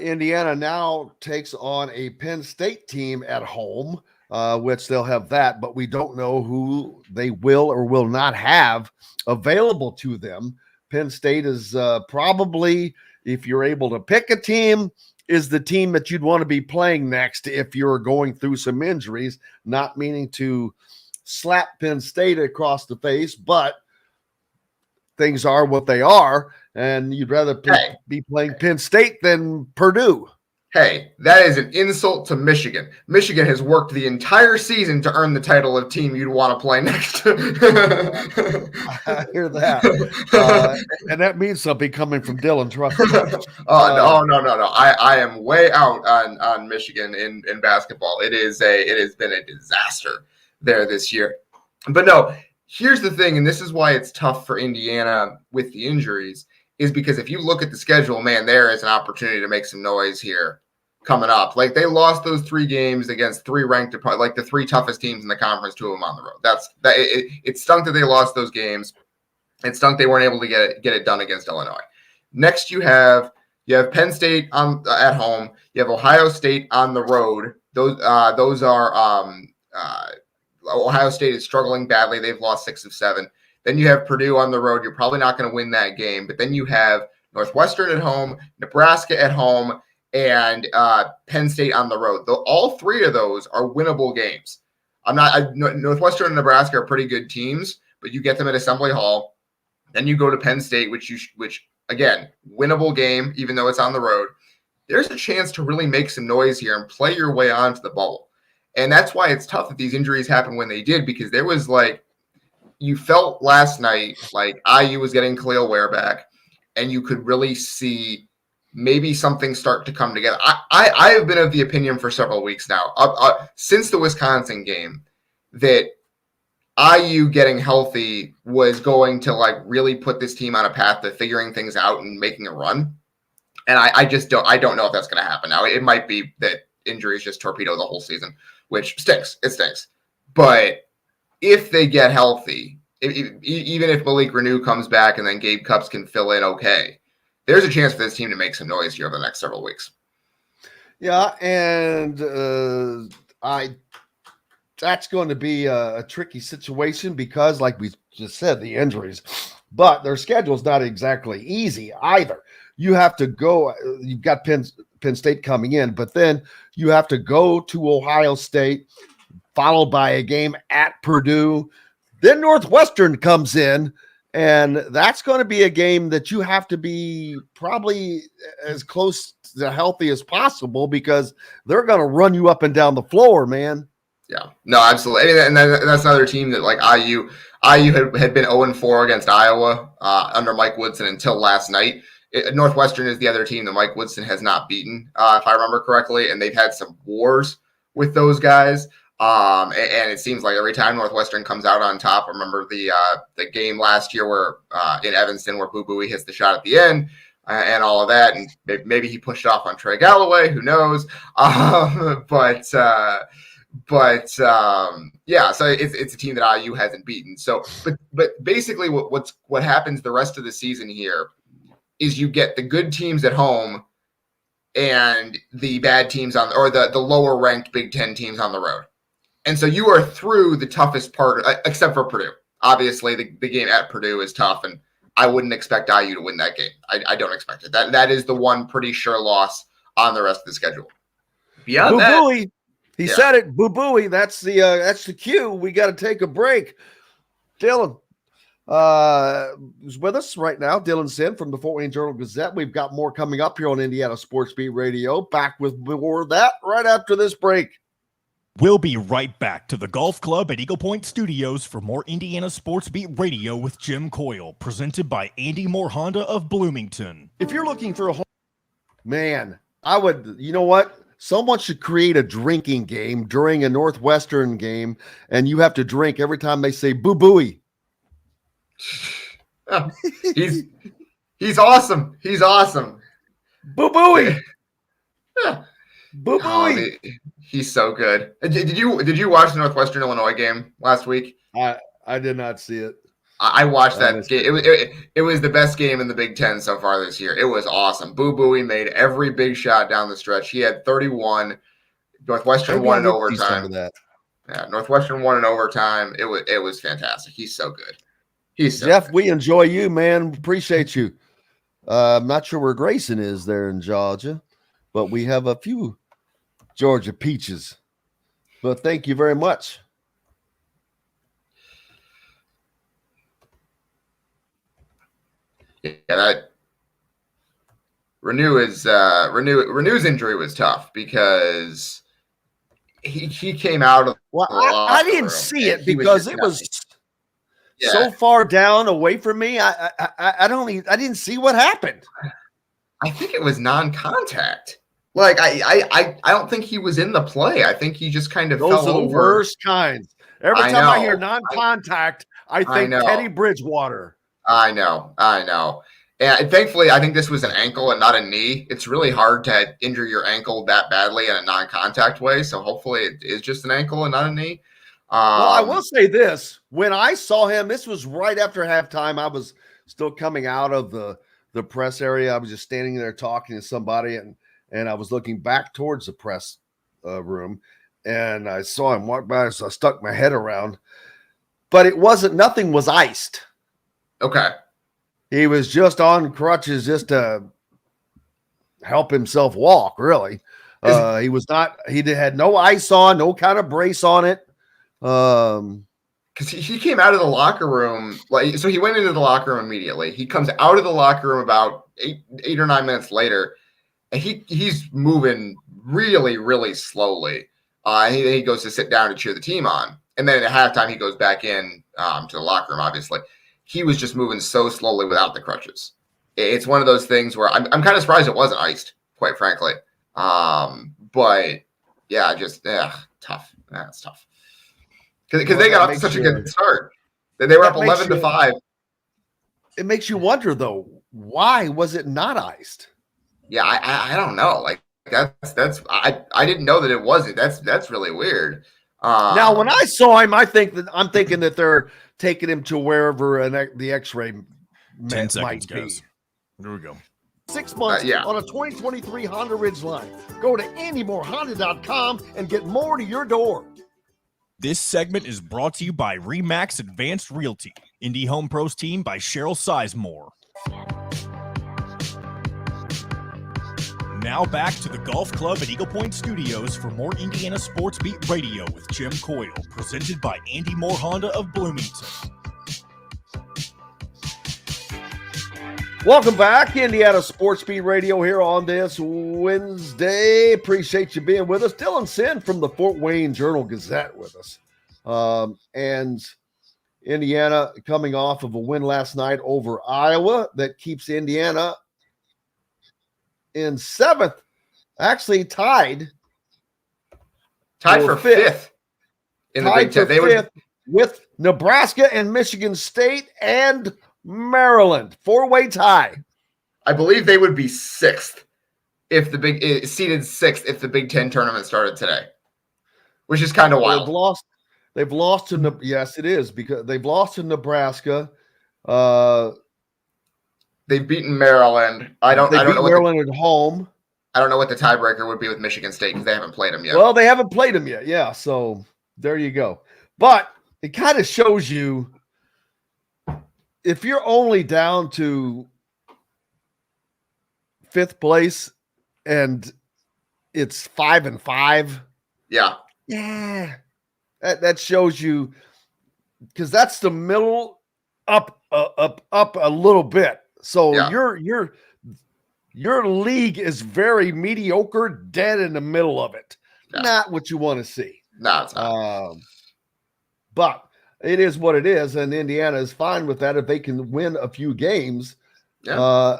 Indiana now takes on a Penn State team at home, which they'll have that, but we don't know who they will or will not have available to them. Penn State is probably, if you're able to pick a team, is the team that you'd want to be playing next if you're going through some injuries, not meaning to slap Penn State across the face, but things are what they are, and you'd rather be playing Penn State than Purdue. Hey, that is an insult to Michigan. Michigan has worked the entire season to earn the title of team you'd want to play next to. I hear that. And that means something coming from Dylan, trust me. No. I am way out on Michigan in basketball. It has been a disaster there this year. But no, here's the thing, and this is why it's tough for Indiana with the injuries, is because if you look at the schedule, man, there is an opportunity to make some noise here coming up. Like, they lost those 3 games against 3 ranked, like the 3 toughest teams in the conference, 2 of them on the road. It stunk that they lost those games. It stunk they weren't able to get it done against Illinois. Next, you have Penn State at home. You have Ohio State on the road. Those are Ohio State is struggling badly. They've lost 6 of 7. Then you have Purdue on the road. You're probably not going to win that game. But then you have Northwestern at home, Nebraska at home, and Penn State on the road. All 3 of those are winnable games. Northwestern and Nebraska are pretty good teams, but you get them at Assembly Hall. Then you go to Penn State, which again, winnable game, even though it's on the road. There's a chance to really make some noise here and play your way onto the bubble. And that's why it's tough that these injuries happen when they did, because there was you felt last night like IU was getting Khalil Ware back, and you could really see maybe something start to come together. I have been of the opinion for several weeks now, since the Wisconsin game, that IU getting healthy was going to really put this team on a path to figuring things out and making a run. And I don't know if that's going to happen now. It might be that injuries just torpedo the whole season, which stinks. It stinks. But if they get healthy, even if Malik Renew comes back and then Gabe Cupps can fill in okay, there's a chance for this team to make some noise here over the next several weeks. Yeah, and that's going to be a tricky situation because, like we just said, the injuries. But their schedule's not exactly easy either. You have to go – you've got Penn State coming in, but then you have to go to Ohio State, followed by a game at Purdue. Then Northwestern comes in, and that's going to be a game that you have to be probably as close to healthy as possible because they're going to run you up and down the floor, man. Yeah, no, absolutely. And that's another team that IU had been 0-4 against Iowa under Mike Woodson until last night. Northwestern is the other team that Mike Woodson has not beaten, if I remember correctly, and they've had some wars with those guys. And it seems like every time Northwestern comes out on top, remember the game last year where in Evanston where Boo Buie hits the shot at the end and all of that, and maybe he pushed off on Trey Galloway, who knows? Yeah, so it's a team that IU hasn't beaten. So, but basically, what happens the rest of the season here is you get the good teams at home and the bad teams or the lower ranked Big Ten teams on the road. And so you are through the toughest part, except for Purdue. Obviously, the game at Purdue is tough, and I wouldn't expect IU to win that game. I don't expect it. That is the one pretty sure loss on the rest of the schedule. Beyond Boo that, Buie. He said it. Boo Buie. That's the cue. We got to take a break. Dylan is with us right now. Dylan Sinn from the Fort Wayne Journal-Gazette. We've got more coming up here on Indiana Sports Beat Radio. Back with more of that right after this break. We'll be right back to the Golf Club at Eagle Point Studios for more Indiana Sports Beat Radio with Jim Coyle, presented by Andy Moore Honda of Bloomington. If you're looking for a home, man, I would, you know what? Someone should create a drinking game during a Northwestern game, and you have to drink every time they say boo booey. He's awesome. He's awesome. Boo booey. Boo booey. He's so good. Did you watch the Northwestern Illinois game last week? I did not see it. I watched that game. It was the best game in the Big Ten so far this year. It was awesome. Boo Booey made every big shot down the stretch. He had 31. Northwestern won in overtime. Yeah, Northwestern won in overtime. It was fantastic. He's so good. He's so Jeff, good. we enjoy you, man. Appreciate you. I'm not sure where Grayson is there in Georgia, but we have a few Georgia peaches. But thank you very much. Yeah, that Renew's injury was tough because he came out of I didn't see it because it was so far down away from me. I didn't see what happened. I think it was non-contact. Like I don't think he was in the play. I think he just kind of Those fell are the over. worst kinds. Every time I hear non-contact, I think Teddy Bridgewater. I know. And thankfully, I think this was an ankle and not a knee. It's really hard to injure your ankle that badly in a non-contact way. So hopefully it is just an ankle and not a knee. Well, I will say this. When I saw him, this was right after halftime. I was still coming out of the press area. I was just standing there talking to somebody, and I was looking back towards the press room, and I saw him walk by, so I stuck my head around. But nothing was iced. Okay. He was just on crutches just to help himself walk, really. He had no ice on, no kind of brace on it. Because he came out of the locker room, so he went into the locker room immediately. He comes out of the locker room about eight or 9 minutes later, and he's moving really, really slowly. He goes to sit down to cheer the team on. And then at halftime, he goes back in to the locker room, obviously. He was just moving so slowly without the crutches. It's one of those things where I'm kind of surprised it wasn't iced, quite frankly. But yeah, just tough. That's tough. Because they got off to such a good start. They were up 11-5. It makes you wonder, though, why was it not iced? Yeah, I don't know. Like I didn't know that it wasn't. That's really weird. Now, when I saw him, I'm thinking that they're taking him to wherever the X-ray 10 seconds, might be. guys. Here we go. 6 months on a 2023 Honda Ridgeline. Go to AndyMooreHonda.com and get more to your door. This segment is brought to you by Remax Advanced Realty, Indy Home Pros team by Cheryl Sizemore. Now back to the Golf Club at Eagle Point Studios for more Indiana Sports Beat Radio with Jim Coyle, presented by Andy Moore Honda of Bloomington. Welcome back, Indiana Sports Beat Radio here on this Wednesday. Appreciate you being with us. Dylan Sin from the Fort Wayne Journal-Gazette with us. And Indiana coming off of a win last night over Iowa that keeps Indiana in 7th, actually tied for fifth in the Big Ten. They were with Nebraska and Michigan State and Maryland. 4-way tie. I believe they would be sixth if seeded sixth if the Big Ten tournament started today, which is kind of wild. They've lost to yes, it is because they've lost to Nebraska. They've beaten Maryland. I don't know Maryland at home. I don't know what the tiebreaker would be with Michigan State because they haven't played them yet. Well, they haven't played them yet. Yeah, so there you go. But it kind of shows you if you're only down to 5th place and it's 5-5. Yeah. That shows you because that's the middle up a little bit. So your league is very mediocre, dead in the middle of it. Yeah. Not what you want to see. No, it's not. But it is what it is, and Indiana is fine with that if they can win a few games. Yeah.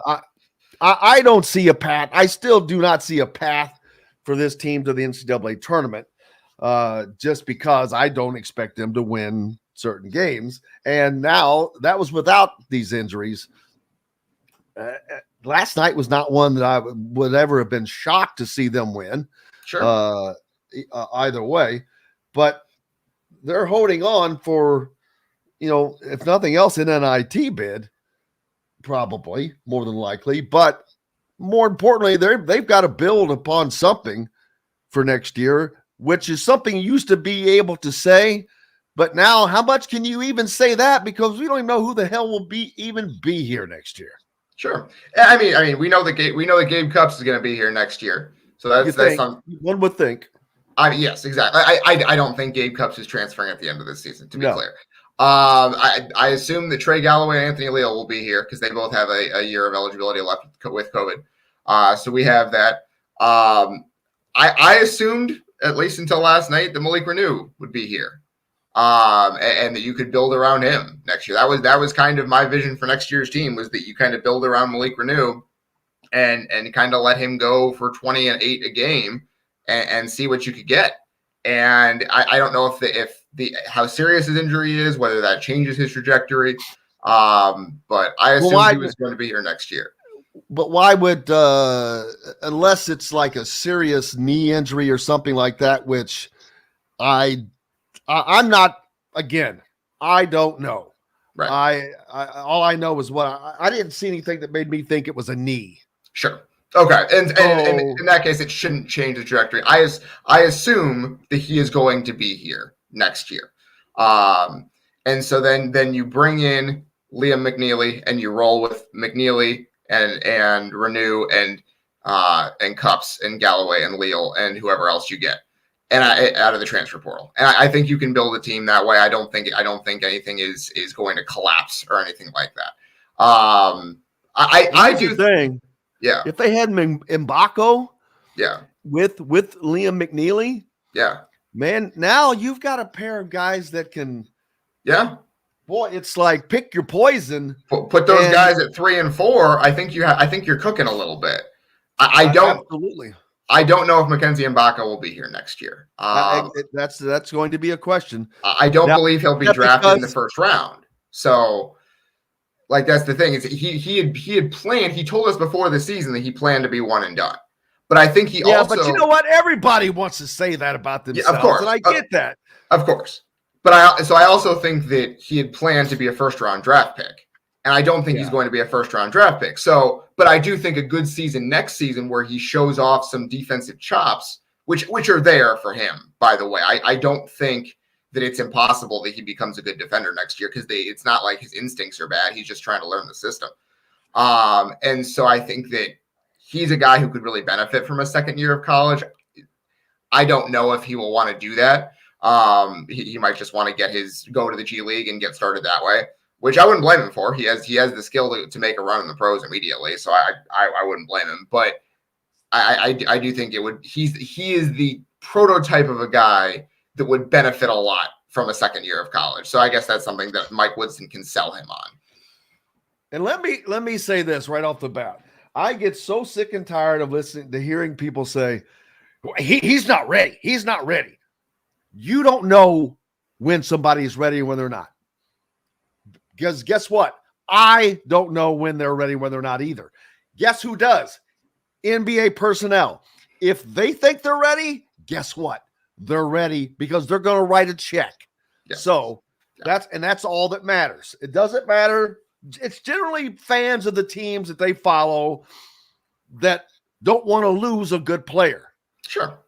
I don't see a path. I still do not see a path for this team to the NCAA tournament, just because I don't expect them to win certain games. And now that was without these injuries. Last night was not one that I would ever have been shocked to see them win. Sure. Either way, but they're holding on for, if nothing else, an NIT bid. Probably more than likely, but more importantly, they've got to build upon something for next year, which is something you used to be able to say, but now how much can you even say that? Because we don't even know who the hell will be here next year. Sure. I mean, we know that Gabe Cupps is going to be here next year, so that's one would think. Yes, exactly. I don't think Gabe Cupps is transferring at the end of this season. To be clear. I assume that Trey Galloway and Anthony Leal will be here because they both have a year of eligibility left with COVID. So we have that. I assumed, at least until last night, that Malik Renew would be here, and that you could build around him next year. That was kind of my vision for next year's team, was that you kind of build around Malik Renew and kind of let him go for 20 and 8 a game and see what you could get. And I don't know if how serious his injury is, whether that changes his trajectory. But I assume he was going to be here next year. But why would, unless it's like a serious knee injury or something like that, which I'm not, again, I don't know. Right. All I know is I didn't see anything that made me think it was a knee. Sure. Okay, and in that case, it shouldn't change the trajectory. I assume that he is going to be here next year, and so then you bring in Liam McNeely and you roll with McNeely and Renew and Cupps and Galloway and Leal and whoever else you get, and out of the transfer portal. And I think you can build a team that way. I don't think anything is going to collapse or anything like that. I do think. Yeah. If they had Mbako, with Liam McNeely, man, now you've got a pair of guys that can, boy, it's like pick your poison. Put those guys at 3 and 4. I think you're cooking a little bit. Absolutely. I don't know if Mackenzie Mbaka will be here next year. That's going to be a question. I don't believe he'll be drafted in the first round. So. Like, that's the thing, is he had planned. He told us before the season that he planned to be one and done. But I think he also. But you know what? Everybody wants to say that about themselves. Of course, and I get that. Of course, but I also think that he had planned to be a first round draft pick, and I don't think he's going to be a first round draft pick. So, but I do think a good season next season where he shows off some defensive chops, which are there for him. By the way, I don't think that it's impossible that he becomes a good defender next year, because it's not like his instincts are bad. He's just trying to learn the system. And so I think that he's a guy who could really benefit from a second year of college. I don't know if he will want to do that. He might just want to go to the G League and get started that way, which I wouldn't blame him for. He has the skill to make a run in the pros immediately. So I wouldn't blame him, but I do think he is the prototype of a guy that would benefit a lot from a second year of college. So I guess that's something that Mike Woodson can sell him on. And let me say this right off the bat. I get so sick and tired of hearing people say, he's not ready. He's not ready. You don't know when somebody's ready and when they're not. Because guess what? I don't know when they're ready, when they're not either. Guess who does? NBA personnel. If they think they're ready, guess what? They're ready, because they're going to write a check. Yeah. So that's all that matters. It doesn't matter. It's generally fans of the teams that they follow that don't want to lose a good player. Sure.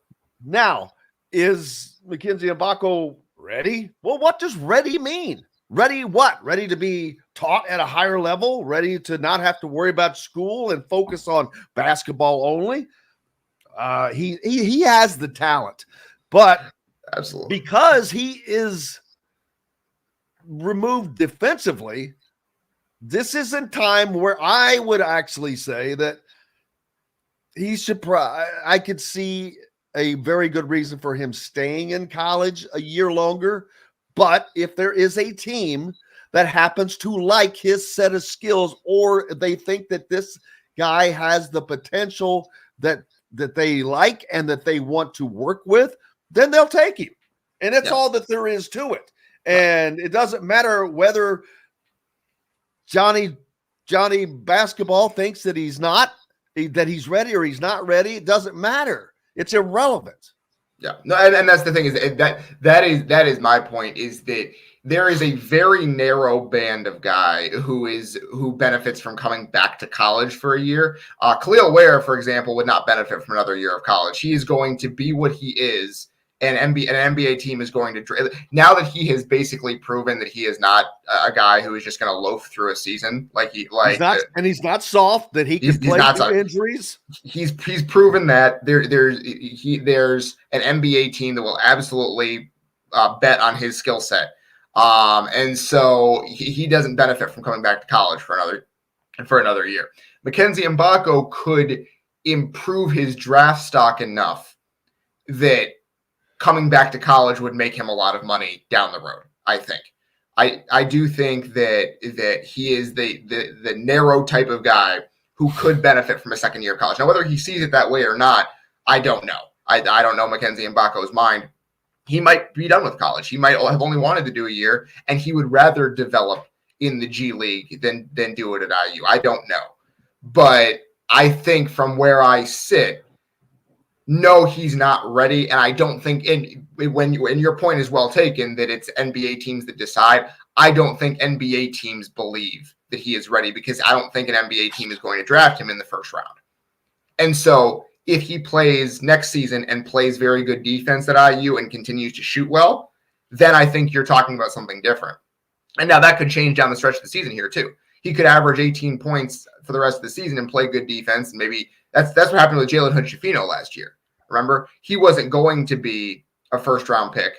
Now, is Mackenzie Mbako ready? Well, what does ready mean? Ready what? Ready to be taught at a higher level? Ready to not have to worry about school and focus on basketball only? He has the talent. But absolutely, because he is removed defensively, this isn't time where I would actually say that he should. I could see a very good reason for him staying in college a year longer. But if there is a team that happens to like his set of skills, or they think that this guy has the potential that they like and that they want to work with, then they'll take him. And that's all that there is to it. And it doesn't matter whether Johnny Basketball thinks that he's ready or he's not ready. It doesn't matter. It's irrelevant. Yeah, no, and that's the thing is that is my point, is that there is a very narrow band of guy who benefits from coming back to college for a year. Khalil Ware, for example, would not benefit from another year of college. He is going to be what he is, and an NBA team is going to, now that he has basically proven that he is not a guy who is just going to loaf through a season he's not soft, that he can play through injuries. He's proven that there's an NBA team that will absolutely bet on his skill set. And so he doesn't benefit from coming back to college for another year. Mackenzie Mbako could improve his draft stock enough that coming back to college would make him a lot of money down the road. I think. I do think that he is the narrow type of guy who could benefit from a second year of college. Now, whether he sees it that way or not, I don't know. I don't know Mackenzie Mbako's mind. He might be done with college. He might have only wanted to do a year, and he would rather develop in the G League than do it at IU. I don't know. But I think from where I sit, no, he's not ready. And I don't think, and your point is well taken, that it's NBA teams that decide. I don't think NBA teams believe that he is ready, because I don't think an NBA team is going to draft him in the first round. And so if he plays next season and plays very good defense at IU and continues to shoot well, then I think you're talking about something different. And now that could change down the stretch of the season here too. He could average 18 points for the rest of the season and play good defense. And maybe that's what happened with Jalen Hood-Schifino last year. Remember, he wasn't going to be a first-round pick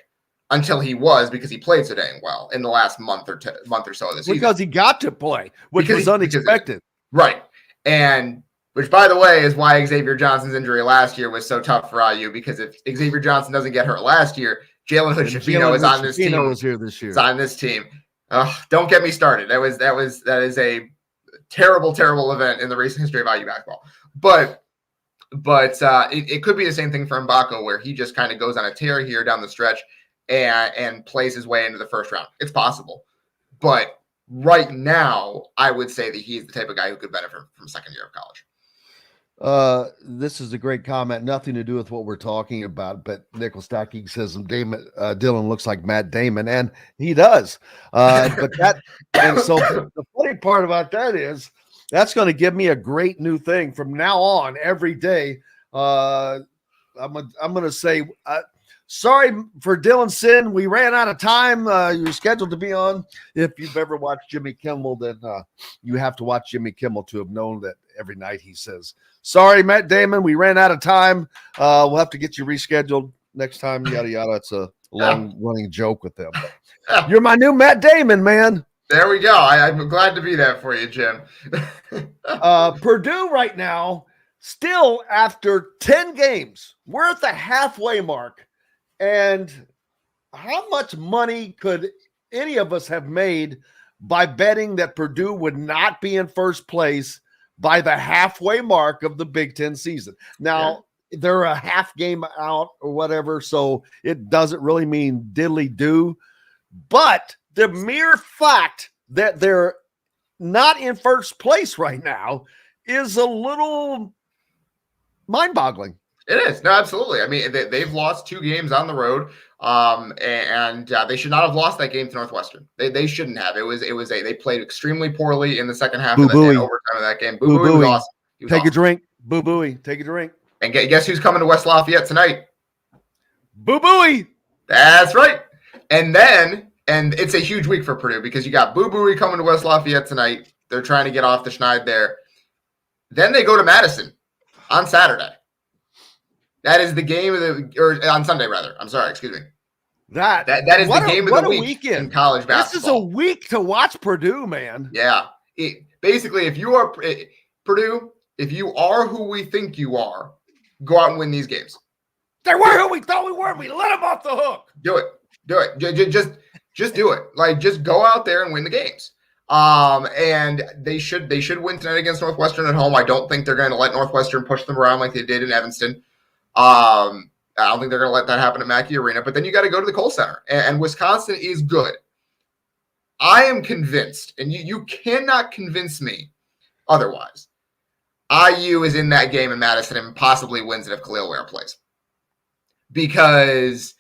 until he was, because he played so dang well in the last month or so of the season. Because he got to play, which was unexpected. Right. And which, by the way, is why Xavier Johnson's injury last year was so tough for IU, because if Xavier Johnson doesn't get hurt last year, Jalen Hood-Schifino is on this team. Was here this year. Is on this team. Don't get me started. That is a terrible, terrible event in the recent history of IU basketball. But it could be the same thing for Mbako, where he just kind of goes on a tear here down the stretch and plays his way into the first round. It's possible. But right now, I would say that he's the type of guy who could benefit from second year of college. This is a great comment. Nothing to do with what we're talking about, but Nickel Stacking says Dylan looks like Matt Damon, and he does. But the funny part about that is that's going to give me a great new thing from now on every day. I'm going to say, sorry for Dylan Sin. We ran out of time. You're scheduled to be on. If you've ever watched Jimmy Kimmel, then you have to watch Jimmy Kimmel to have known that every night he says, sorry, Matt Damon, we ran out of time. We'll have to get you rescheduled next time, yada, yada. It's a long-running joke with them. You're my new Matt Damon, man. There we go. I'm glad to be that for you, Jim. Purdue right now, still after 10 games, we're at the halfway mark. And how much money could any of us have made by betting that Purdue would not be in first place by the halfway mark of the Big Ten season? Now, they're a half game out or whatever, so it doesn't really mean diddly do. But the mere fact that they're not in first place right now is a little mind-boggling. It is. No, absolutely. I mean, they've lost 2 games on the road, and they should not have lost that game to Northwestern. They shouldn't have. They played extremely poorly in the second half of the overtime of that game. Boo Booey was awesome. Take a drink. Boo Booey. Take a drink. And guess who's coming to West Lafayette tonight? Boo Booey. That's right. And it's a huge week for Purdue, because you got Boo Booey coming to West Lafayette tonight. They're trying to get off the schneid there. Then they go to Madison on Saturday. That is the game or on Sunday, rather. I'm sorry, excuse me. That is the game of the week in college basketball. This is a week to watch Purdue, man. Yeah. Basically, if you are Purdue, if you are who we think you are, go out and win these games. They were who we thought we were. We let them off the hook. Do it. Just do it. Like, just go out there and win the games. And they should win tonight against Northwestern at home. I don't think they're going to let Northwestern push them around like they did in Evanston. I don't think they're going to let that happen at Mackey Arena. But then you got to go to the Kohl Center, and Wisconsin is good. I am convinced, and you cannot convince me otherwise. IU is in that game in Madison and possibly wins it if Khalil Ware plays, because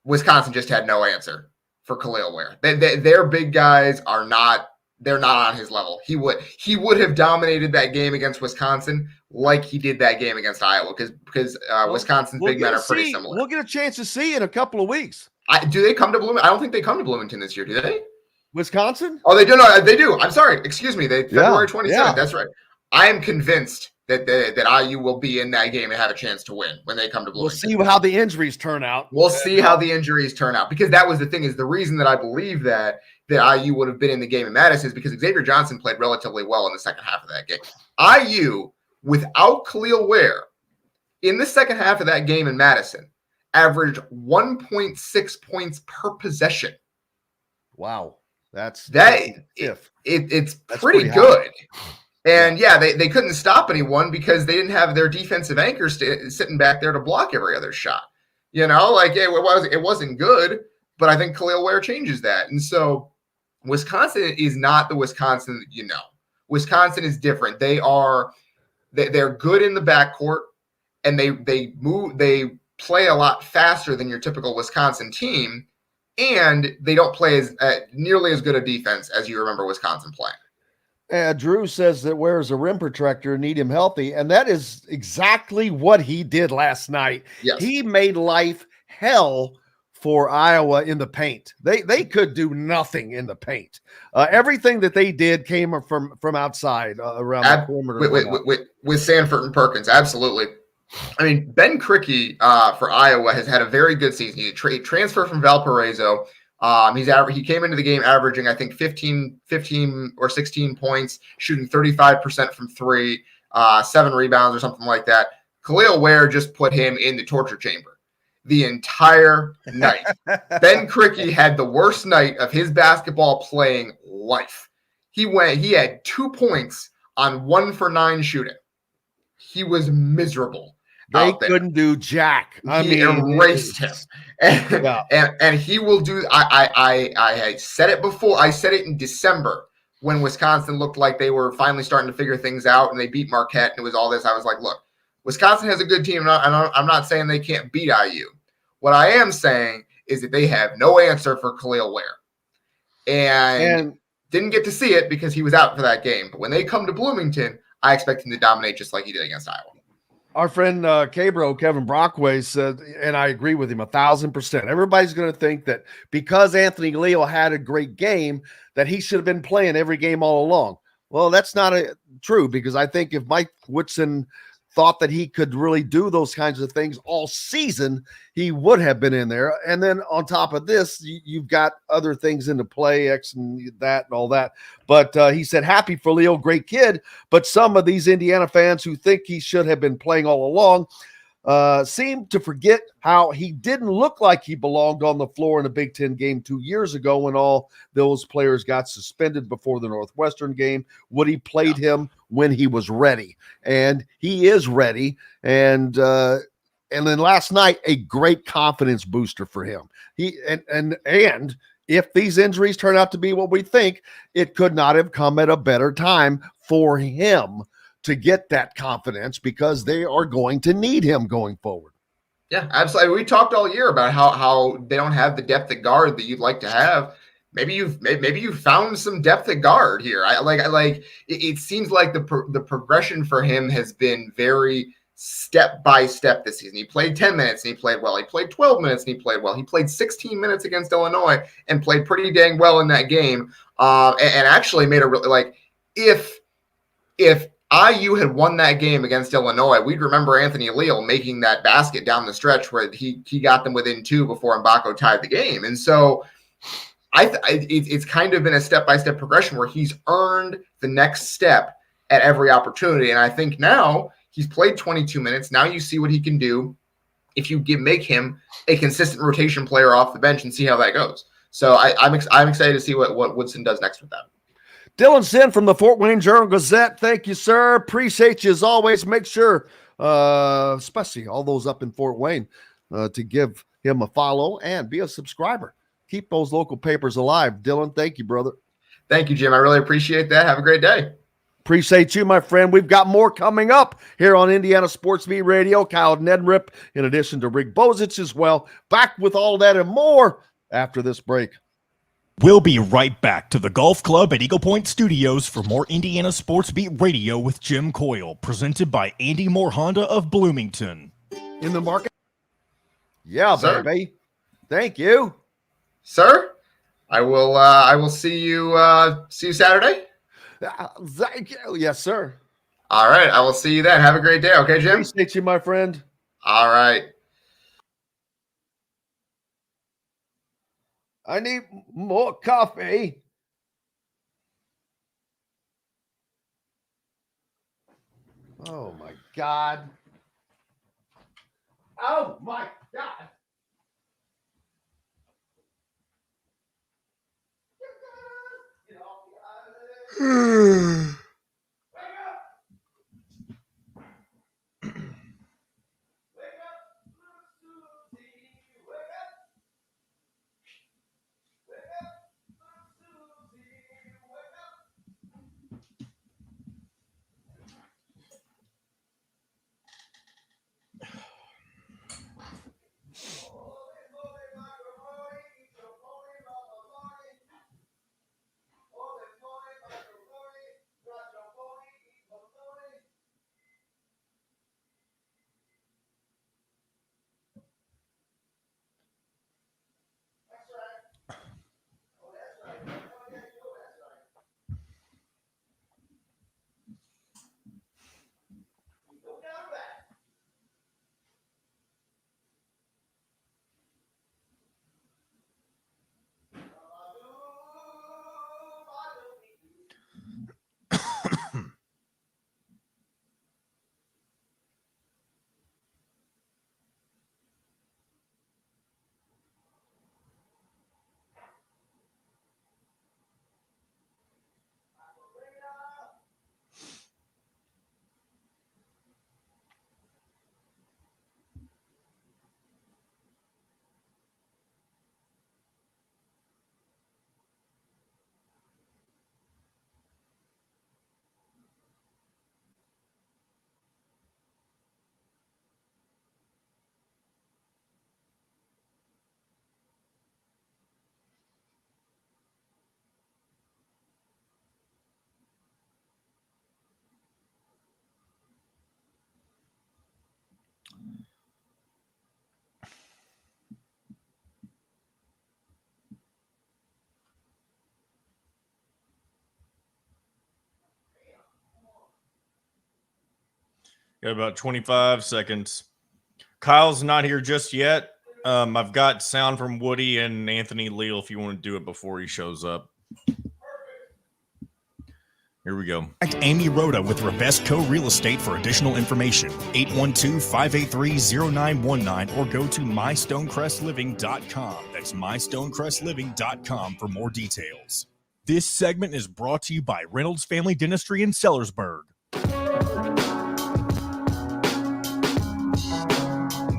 Wisconsin just had no answer for Khalil Ware. Their big guys are not. They're not on his level. He would have dominated that game against Wisconsin like he did that game against Iowa, because Wisconsin's big men are pretty similar. We'll get a chance to see in a couple of weeks. Do they come to Bloomington? I don't think they come to Bloomington this year, do they? Wisconsin? Oh, they do. No, they do. I'm sorry. Excuse me. February 27th. Yeah. That's right. I am convinced that IU will be in that game and have a chance to win when they come to Bloomington. We'll see how the injuries turn out. We'll see how the injuries turn out, because that was the thing, is the reason that I believe that IU would have been in the game in Madison is because Xavier Johnson played relatively well in the second half of that game. IU, without Khalil Ware, in the second half of that game in Madison, averaged 1.6 points per possession. Wow. It's pretty good. And yeah, they couldn't stop anyone because they didn't have their defensive anchor sitting back there to block every other shot. You know, like it wasn't good, but I think Khalil Ware changes that. And so Wisconsin is not the Wisconsin that you know. Wisconsin is different. They're good in the backcourt, and they play a lot faster than your typical Wisconsin team, and they don't play as nearly as good a defense as you remember Wisconsin playing. Drew says that wears a rim protector, need him healthy, and that is exactly what he did last night. Yes. He made life hell for Iowa in the paint. They could do nothing in the paint. Everything that they did came from outside around the perimeter. With Sanford and Perkins, absolutely. I mean, Ben Krikke for Iowa has had a very good season. He transferred from Valparaiso. He came into the game averaging, I think, 15 or 16 points, shooting 35% from three, 7 rebounds or something like that. Khalil Ware just put him in the torture chamber the entire night. Ben Krikke had the worst night of his basketball playing life. He had 2 points on 1 for 9 shooting. He was miserable. They couldn't do jack. He erased him. And he will do. I said it before. I said it in December when Wisconsin looked like they were finally starting to figure things out, and they beat Marquette, and it was all this. I was like, look, Wisconsin has a good team, and I'm not saying they can't beat IU. What I am saying is that they have no answer for Khalil Ware, and didn't get to see it because he was out for that game. But when they come to Bloomington, I expect him to dominate just like he did against Iowa. Our friend Kevin Brockway said, and I agree with him 1,000%. Everybody's going to think that because Anthony Leo had a great game, that he should have been playing every game all along. Well, that's not true, because I think if Mike Woodson thought that he could really do those kinds of things all season, he would have been in there. And then on top of this, you've got other things into play, X and that and all that. But he said, happy for Leo, great kid. But some of these Indiana fans who think he should have been playing all along seem to forget how he didn't look like he belonged on the floor in a Big Ten game 2 years ago when all those players got suspended before the Northwestern game. Woody played him when he was ready, and he is ready. And then last night, a great confidence booster for him. And if these injuries turn out to be what we think, it could not have come at a better time for him to get that confidence, because they are going to need him going forward. Yeah, absolutely. We talked all year about how they don't have the depth at guard that you'd like to have. Maybe you've found some depth at guard here. It seems like the progression for him has been very step by step this season. He played 10 minutes and he played well. He played 12 minutes and he played well. He played 16 minutes against Illinois and played pretty dang well in that game. And actually made a really, if IU had won that game against Illinois, we'd remember Anthony Leal making that basket down the stretch where he got them within 2 before Mbako tied the game. And so it's kind of been a step-by-step progression where he's earned the next step at every opportunity. And I think now he's played 22 minutes. Now you see what he can do if you make him a consistent rotation player off the bench and see how that goes. So I'm excited to see what Woodson does next with them. Dylan Sin from the Fort Wayne Journal-Gazette. Thank you, sir. Appreciate you as always. Make sure, especially all those up in Fort Wayne, to give him a follow and be a subscriber. Keep those local papers alive. Dylan, thank you, brother. Thank you, Jim. I really appreciate that. Have a great day. Appreciate you, my friend. We've got more coming up here on Indiana Sports Beat Radio. Kyle Nedrip, in addition to Rick Bozich as well. Back with all that and more after this break. We'll be right back to the Golf Club at Eagle Point Studios for more Indiana Sports Beat Radio with Jim Coyle, presented by Andy Moore Honda of Bloomington. In the market? Yeah, Sir. baby. Thank you. Sir, I will see you Saturday. Thank you. Yes, sir. All right. I will see you then. Have a great day. Okay, Jim? Appreciate you, my friend. All right. I need more coffee. Oh, my God. Oh, my God. Got about 25 seconds. Kyle's not here just yet. I've got sound from Woody and Anthony Leal if you want to do it before he shows up. Here we go. Contact Amy Rhoda with Revesco Real Estate for additional information. 812-583-0919 or go to mystonecrestliving.com. That's mystonecrestliving.com for more details. This segment is brought to you by Reynolds Family Dentistry in Sellersburg.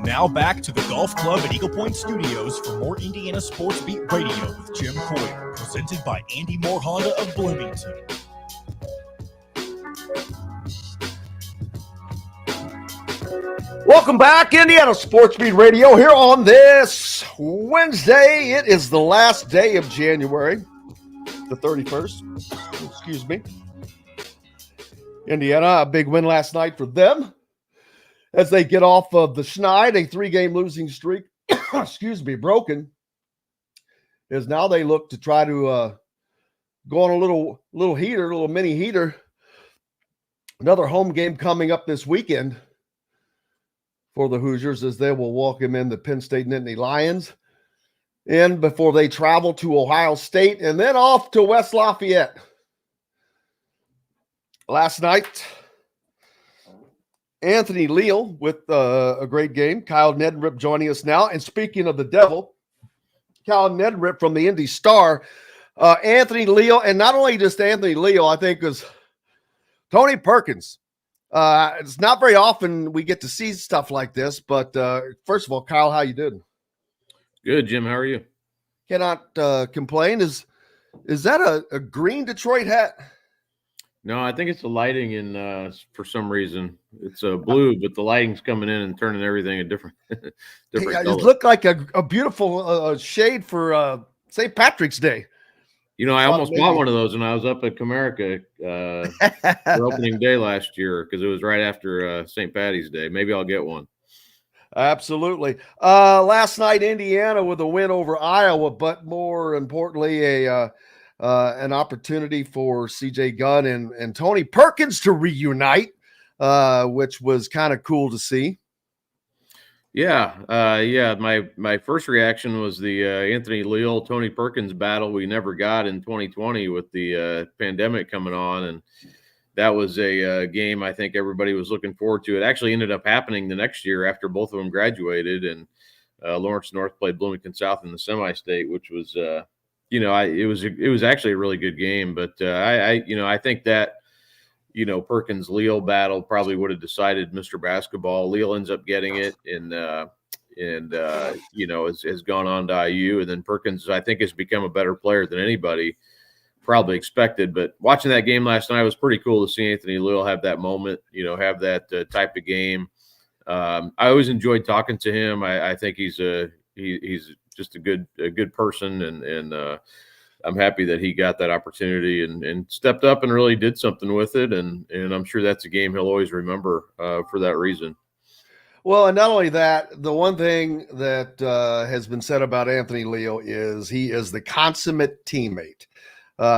Now back to the Golf Club at Eagle Point Studios for more Indiana Sports Beat Radio with Jim Coyle, presented by Andy Moore Honda of Bloomington. Welcome back, Indiana Sports Beat Radio, here on this Wednesday. It is the last day of January, the 31st. Excuse me. Indiana, a big win last night for them as they get off of the Schneid, a 3-game losing streak, broken, as now they look to try to go on a little mini heater. Another home game coming up this weekend for the Hoosiers as they will welcome in the Penn State Nittany Lions in before they travel to Ohio State and then off to West Lafayette. Last night, Anthony Leal with a great game. Kyle Neddenrip joining us now. And speaking of the devil, Kyle Neddenrip from the Indy Star, Anthony Leal, and not only just Anthony Leal, I think was Tony Perkins. It's not very often we get to see stuff like this, but first of all, Kyle, how you doing? Good, Jim. How are you? Cannot complain. Is that a green Detroit hat? No, I think it's the lighting, and for some reason it's blue, but the lighting's coming in and turning everything a different, different color. It looked like a beautiful shade for St. Patrick's Day. You know, I almost bought one of those when I was up at Comerica for opening day last year because it was right after St. Patty's Day. Maybe I'll get one. Absolutely. Last night, Indiana with a win over Iowa, but more importantly, an opportunity for CJ Gunn and Tony Perkins to reunite, which was kind of cool to see. Yeah. My first reaction was the Anthony Leal, Tony Perkins battle we never got in 2020 with the pandemic coming on, and that was a game I think everybody was looking forward to. It actually ended up happening the next year after both of them graduated, and Lawrence North played Bloomington South in the semi-state, which was it was actually a really good game. But I think that Perkins Leal battle probably would have decided Mr. Basketball. Leal ends up getting it, and has gone on to IU, and then Perkins I think has become a better player than anybody probably expected. But watching that game last night, it was pretty cool to see Anthony Leal have that moment, have that type of game. I always enjoyed talking to him. I think he's just a good person, and I'm happy that he got that opportunity and stepped up and really did something with it. And I'm sure that's a game he'll always remember for that reason. Well, and not only that, the one thing that has been said about Anthony Leal is he is the consummate teammate.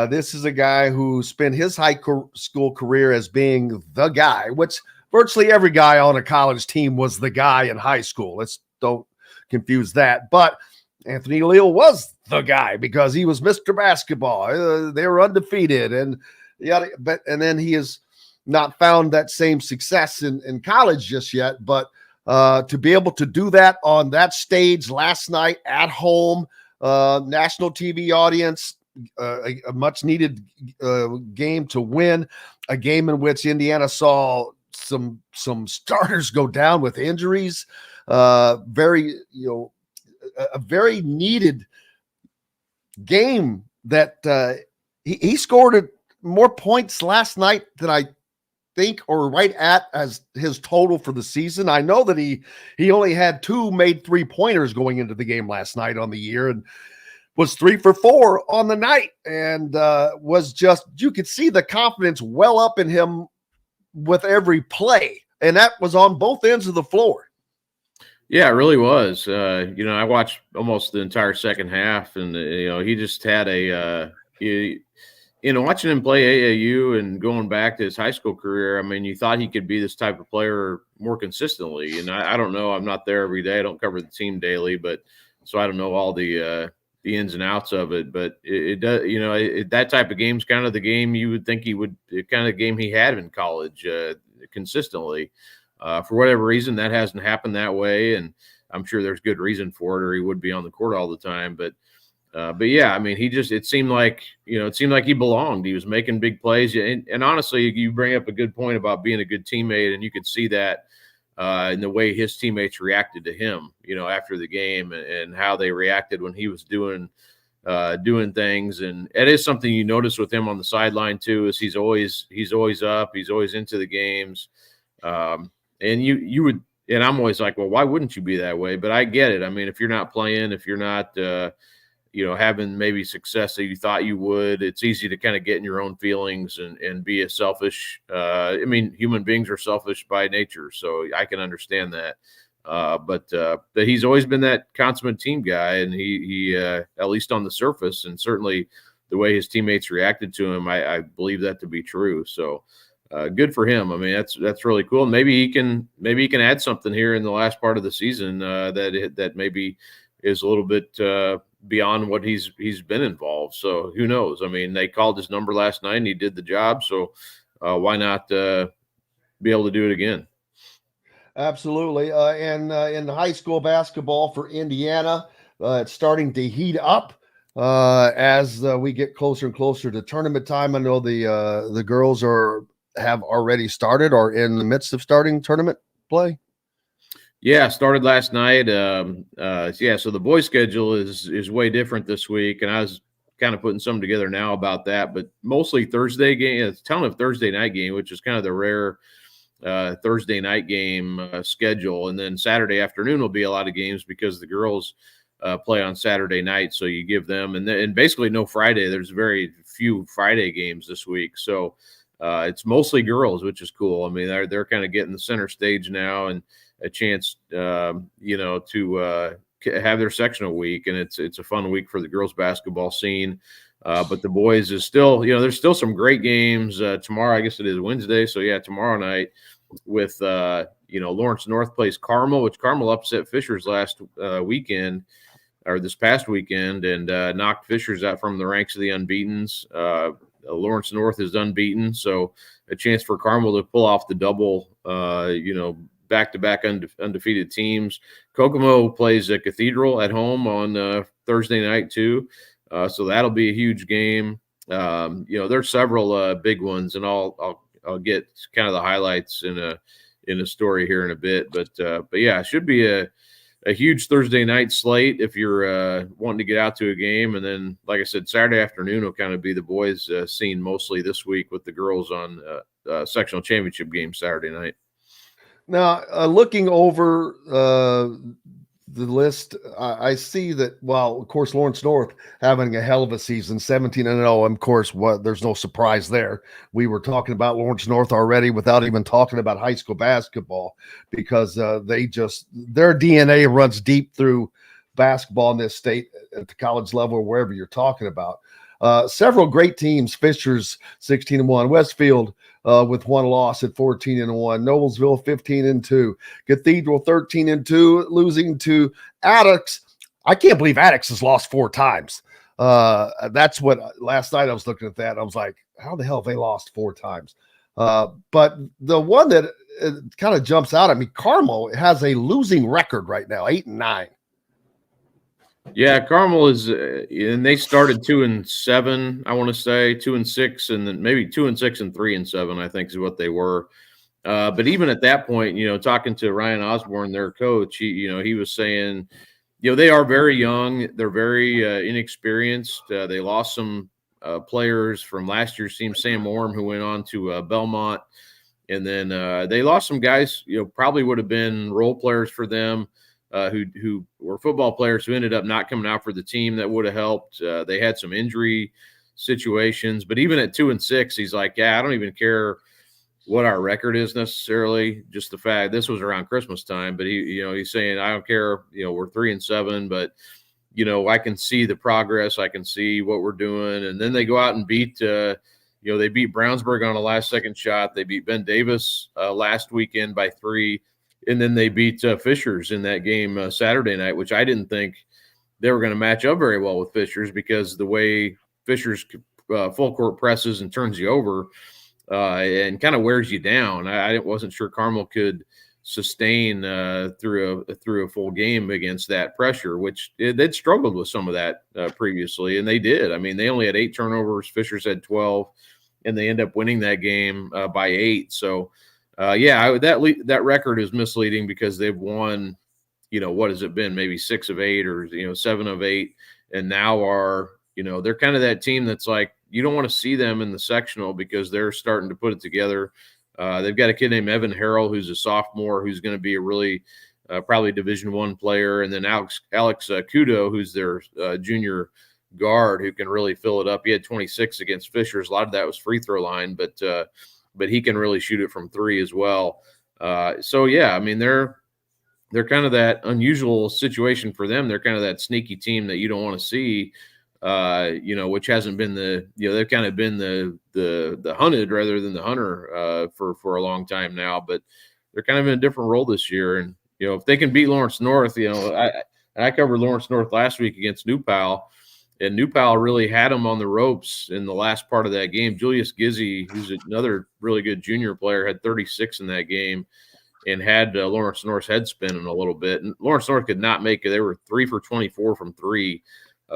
This is a guy who spent his high school career as being the guy, which virtually every guy on a college team was the guy in high school. Let's don't confuse that. But Anthony Leal was the guy because he was Mr. Basketball. They were undefeated, and then he has not found that same success in college just yet. But to be able to do that on that stage last night at home, national TV audience, a much needed game to win, a game in which Indiana saw some starters go down with injuries. A very needed game that he scored more points last night than I think, or right at as his total for the season. I know that he only had 2 made 3-pointers going into the game last night on the year, and was 3 for 4 on the night, and was just, you could see the confidence well up in him with every play, and that was on both ends of the floor. Yeah, it really was. I watched almost the entire second half, and he just had watching him play AAU and going back to his high school career. I mean, you thought he could be this type of player more consistently, and I don't know. I'm not there every day. I don't cover the team daily, but so I don't know all the ins and outs of it. But it does, that type of game's kind of the game you would think he would, the kind of game he had in college consistently. For whatever reason, that hasn't happened that way, and I'm sure there's good reason for it, or he would be on the court all the time. But yeah, I mean, it seemed like he belonged. He was making big plays, and honestly, you bring up a good point about being a good teammate, and you could see that in the way his teammates reacted to him, after the game, and how they reacted when he was doing things. And it is something you notice with him on the sideline too, is he's always up, he's always into the games. And you would, and I'm always like, well, why wouldn't you be that way? But I get it. I mean, if you're not playing, if you're not, having maybe success that you thought you would, it's easy to kind of get in your own feelings and be a selfish. I mean, human beings are selfish by nature, so I can understand that. But he's always been that consummate team guy, and he at least on the surface, and certainly the way his teammates reacted to him, I believe that to be true. So. Good for him. I mean, that's really cool. And maybe he can add something here in the last part of the season that maybe is a little bit beyond what he's been involved. So who knows? I mean, they called his number last night and he did the job. So why not be able to do it again? Absolutely. And in high school basketball for Indiana, it's starting to heat up as we get closer and closer to tournament time. I know the girls have already started or in the midst of starting tournament play. Yeah, started last night. So the boys' schedule is way different this week, and I was kind of putting some together now about that. But mostly Thursday game. It's a ton of Thursday night game, which is kind of the rare Thursday night game schedule, and then Saturday afternoon will be a lot of games because the girls play on Saturday night. So you give them, and basically no Friday. There's very few Friday games this week, so it's mostly girls, which is cool. I mean, they're kind of getting the center stage now and a chance, to have their sectional week, and it's a fun week for the girls basketball scene. But the boys is still, there's still some great games tomorrow. I guess it is Wednesday, so yeah, tomorrow night with Lawrence North plays Carmel, which Carmel upset Fishers last weekend or this past weekend and knocked Fishers out from the ranks of the unbeatens. Lawrence North is unbeaten, so a chance for Carmel to pull off the double, back-to-back undefeated teams. Kokomo plays a Cathedral at home on Thursday night too, so that'll be a huge game. There's several big ones, and I'll get kind of the highlights in a story here in a bit. But yeah, it should be a huge Thursday night slate if you're wanting to get out to a game. And then, like I said, Saturday afternoon will kind of be the boys' scene mostly this week, with the girls on sectional championship game Saturday night. Now, looking over the list, I see that, well, of course, Lawrence North having a hell of a season, 17-0. Of course, there's no surprise there. We were talking about Lawrence North already without even talking about high school basketball, because their DNA runs deep through basketball in this state at the college level or wherever you're talking about. Several great teams: Fishers 16-1, Westfield with one loss at 14-1, Noblesville 15-2, Cathedral 13-2, losing to Attucks. I can't believe Attucks has lost 4 times. That's what last night I was looking at that. I was like, how the hell have they lost 4 times? But the one that kind of jumps out at me, Carmel has a losing record right now, 8-9. Yeah, Carmel is, and they started 2-7. I want to say 2-6, and then maybe 2-6 and 3-7. I think is what they were. But even at that point, talking to Ryan Osborne, their coach, he was saying, they are very young. They're very inexperienced. They lost some players from last year's team, Sam Orm, who went on to Belmont, and then they lost some guys. Probably would have been role players for them. Who were football players who ended up not coming out for the team that would have helped. They had some injury situations, but even at 2-6, he's like, yeah, I don't even care what our record is necessarily. Just the fact this was around Christmas time, but he's saying, I don't care. We're 3-7, but I can see the progress. I can see what we're doing. And then they go out and beat, they beat Brownsburg on a last second shot. They beat Ben Davis last weekend by 3. And then they beat Fishers in that game Saturday night, which I didn't think they were going to match up very well with Fishers, because the way Fishers full court presses and turns you over and kind of wears you down. I wasn't sure Carmel could sustain through a full game against that pressure, which they'd struggled with some of that previously, and they did. I mean, they only had 8 turnovers. Fishers had 12, and they end up winning that game by 8. So, that record is misleading, because they've won, what has it been? Maybe 6 of 8 or, 7 of 8. And now are, they're kind of that team that's like, you don't want to see them in the sectional because they're starting to put it together. They've got a kid named Evan Harrell, who's a sophomore, who's going to be a really probably Division I player. And then Alex Kudo, who's their junior guard, who can really fill it up. He had 26 against Fishers. A lot of that was free throw line, but he can really shoot it from 3 as well. So yeah, I mean, they're kind of that unusual situation for them. They're kind of that sneaky team that you don't want to see, which hasn't been they've kind of been the hunted rather than the hunter for a long time now, but they're kind of in a different role this year. And, if they can beat Lawrence North, I covered Lawrence North last week against New Pal. And New Pal really had him on the ropes in the last part of that game. Julius Gizzi, who's another really good junior player, had 36 in that game. and had Lawrence North's head spinning a little bit. And Lawrence North could not make it. They were 3 for 24 from three.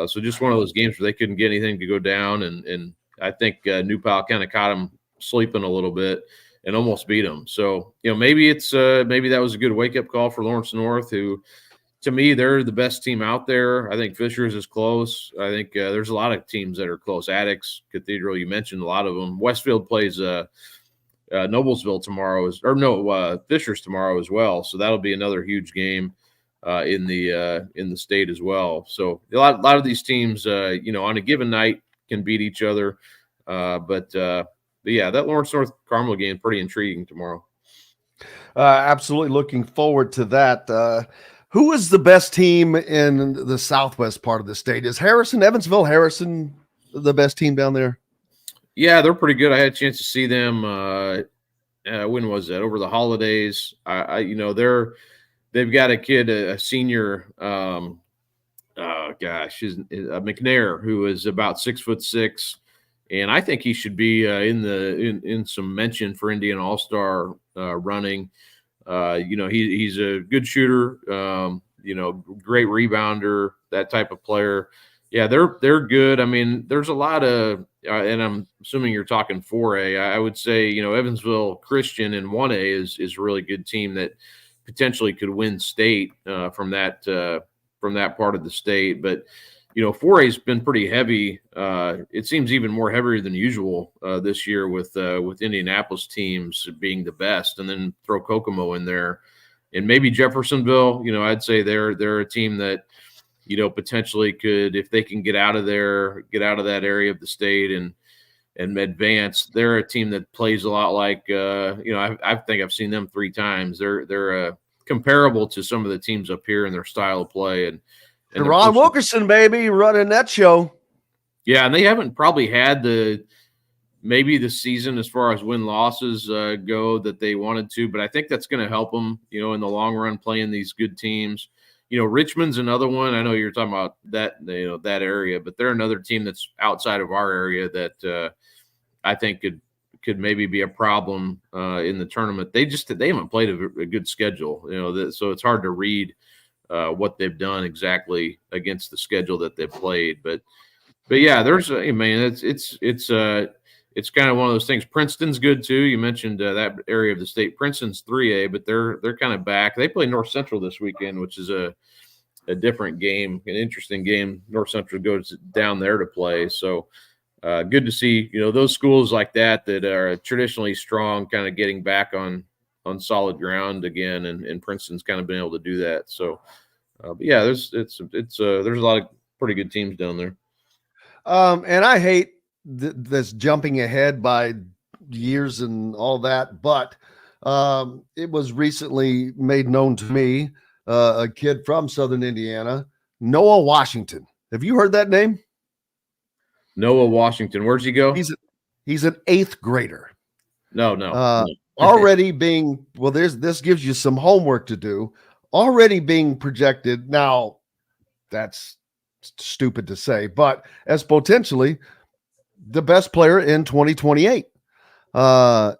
So just one of those games where they couldn't get anything to go down. And I think New Pal kind of caught them sleeping a little bit and almost beat them. So, maybe maybe that was a good wake-up call for Lawrence North, who, to me, they're the best team out there. I think Fishers is close. I think there's a lot of teams that are close. Attucks, Cathedral, you mentioned a lot of them. Westfield plays Noblesville tomorrow, Fishers tomorrow as well. So that'll be another huge game in the state as well. So a lot of these teams, on a given night can beat each other. But yeah, that Lawrence North Carmel game pretty intriguing tomorrow. Absolutely looking forward to that. Who is the best team in the southwest part of the state? Is Evansville Harrison the best team down there? Yeah, they're pretty good. I had a chance to see them. When was that? Over the holidays. They've got a kid, a senior. McNair, who is about 6'6", and I think he should be in some mention for Indiana All-Star running. He's a good shooter. Great rebounder, that type of player. Yeah, they're good. I mean, there's a lot of, and I'm assuming you're talking 4A. I would say, Evansville Christian in 1A is a really good team that potentially could win state from that part of the state. But 4A has been pretty heavy. It seems even more heavier than usual this year with Indianapolis teams being the best, and then throw Kokomo in there, and maybe Jeffersonville. I'd say they're a team that potentially could, if they can get out of that area of the state and advance. They're a team that plays a lot like I think I've seen them 3 times. They're comparable to some of the teams up here in their style of play. And Ron Wilkerson, baby, running that show. Yeah, and they haven't probably had the season as far as win-losses go that they wanted to, but I think that's going to help them, in the long run, playing these good teams. Richmond's another one. I know you're talking about that, that area, but they're another team that's outside of our area that I think could maybe be a problem in the tournament. They haven't played a good schedule, so it's hard to read what they've done exactly against the schedule that they've played. But yeah, it's kind of one of those things. Princeton's good too. You mentioned that area of the state. Princeton's 3A, but they're kind of back. They play North Central this weekend, which is a different game, an interesting game. North Central goes down there to play. So good to see, those schools like that are traditionally strong, kind of getting back on solid ground again. And Princeton's kind of been able to do that. So, but yeah, there's a lot of pretty good teams down there. And I hate this jumping ahead by years and all that, but it was recently made known to me, a kid from Southern Indiana, Noah Washington. Have you heard that name? Noah Washington. Where's he go? He's an 8th grader. No. Already being, this gives you some homework to do. Already being projected. Now, that's stupid to say, but as potentially the best player in 2028. And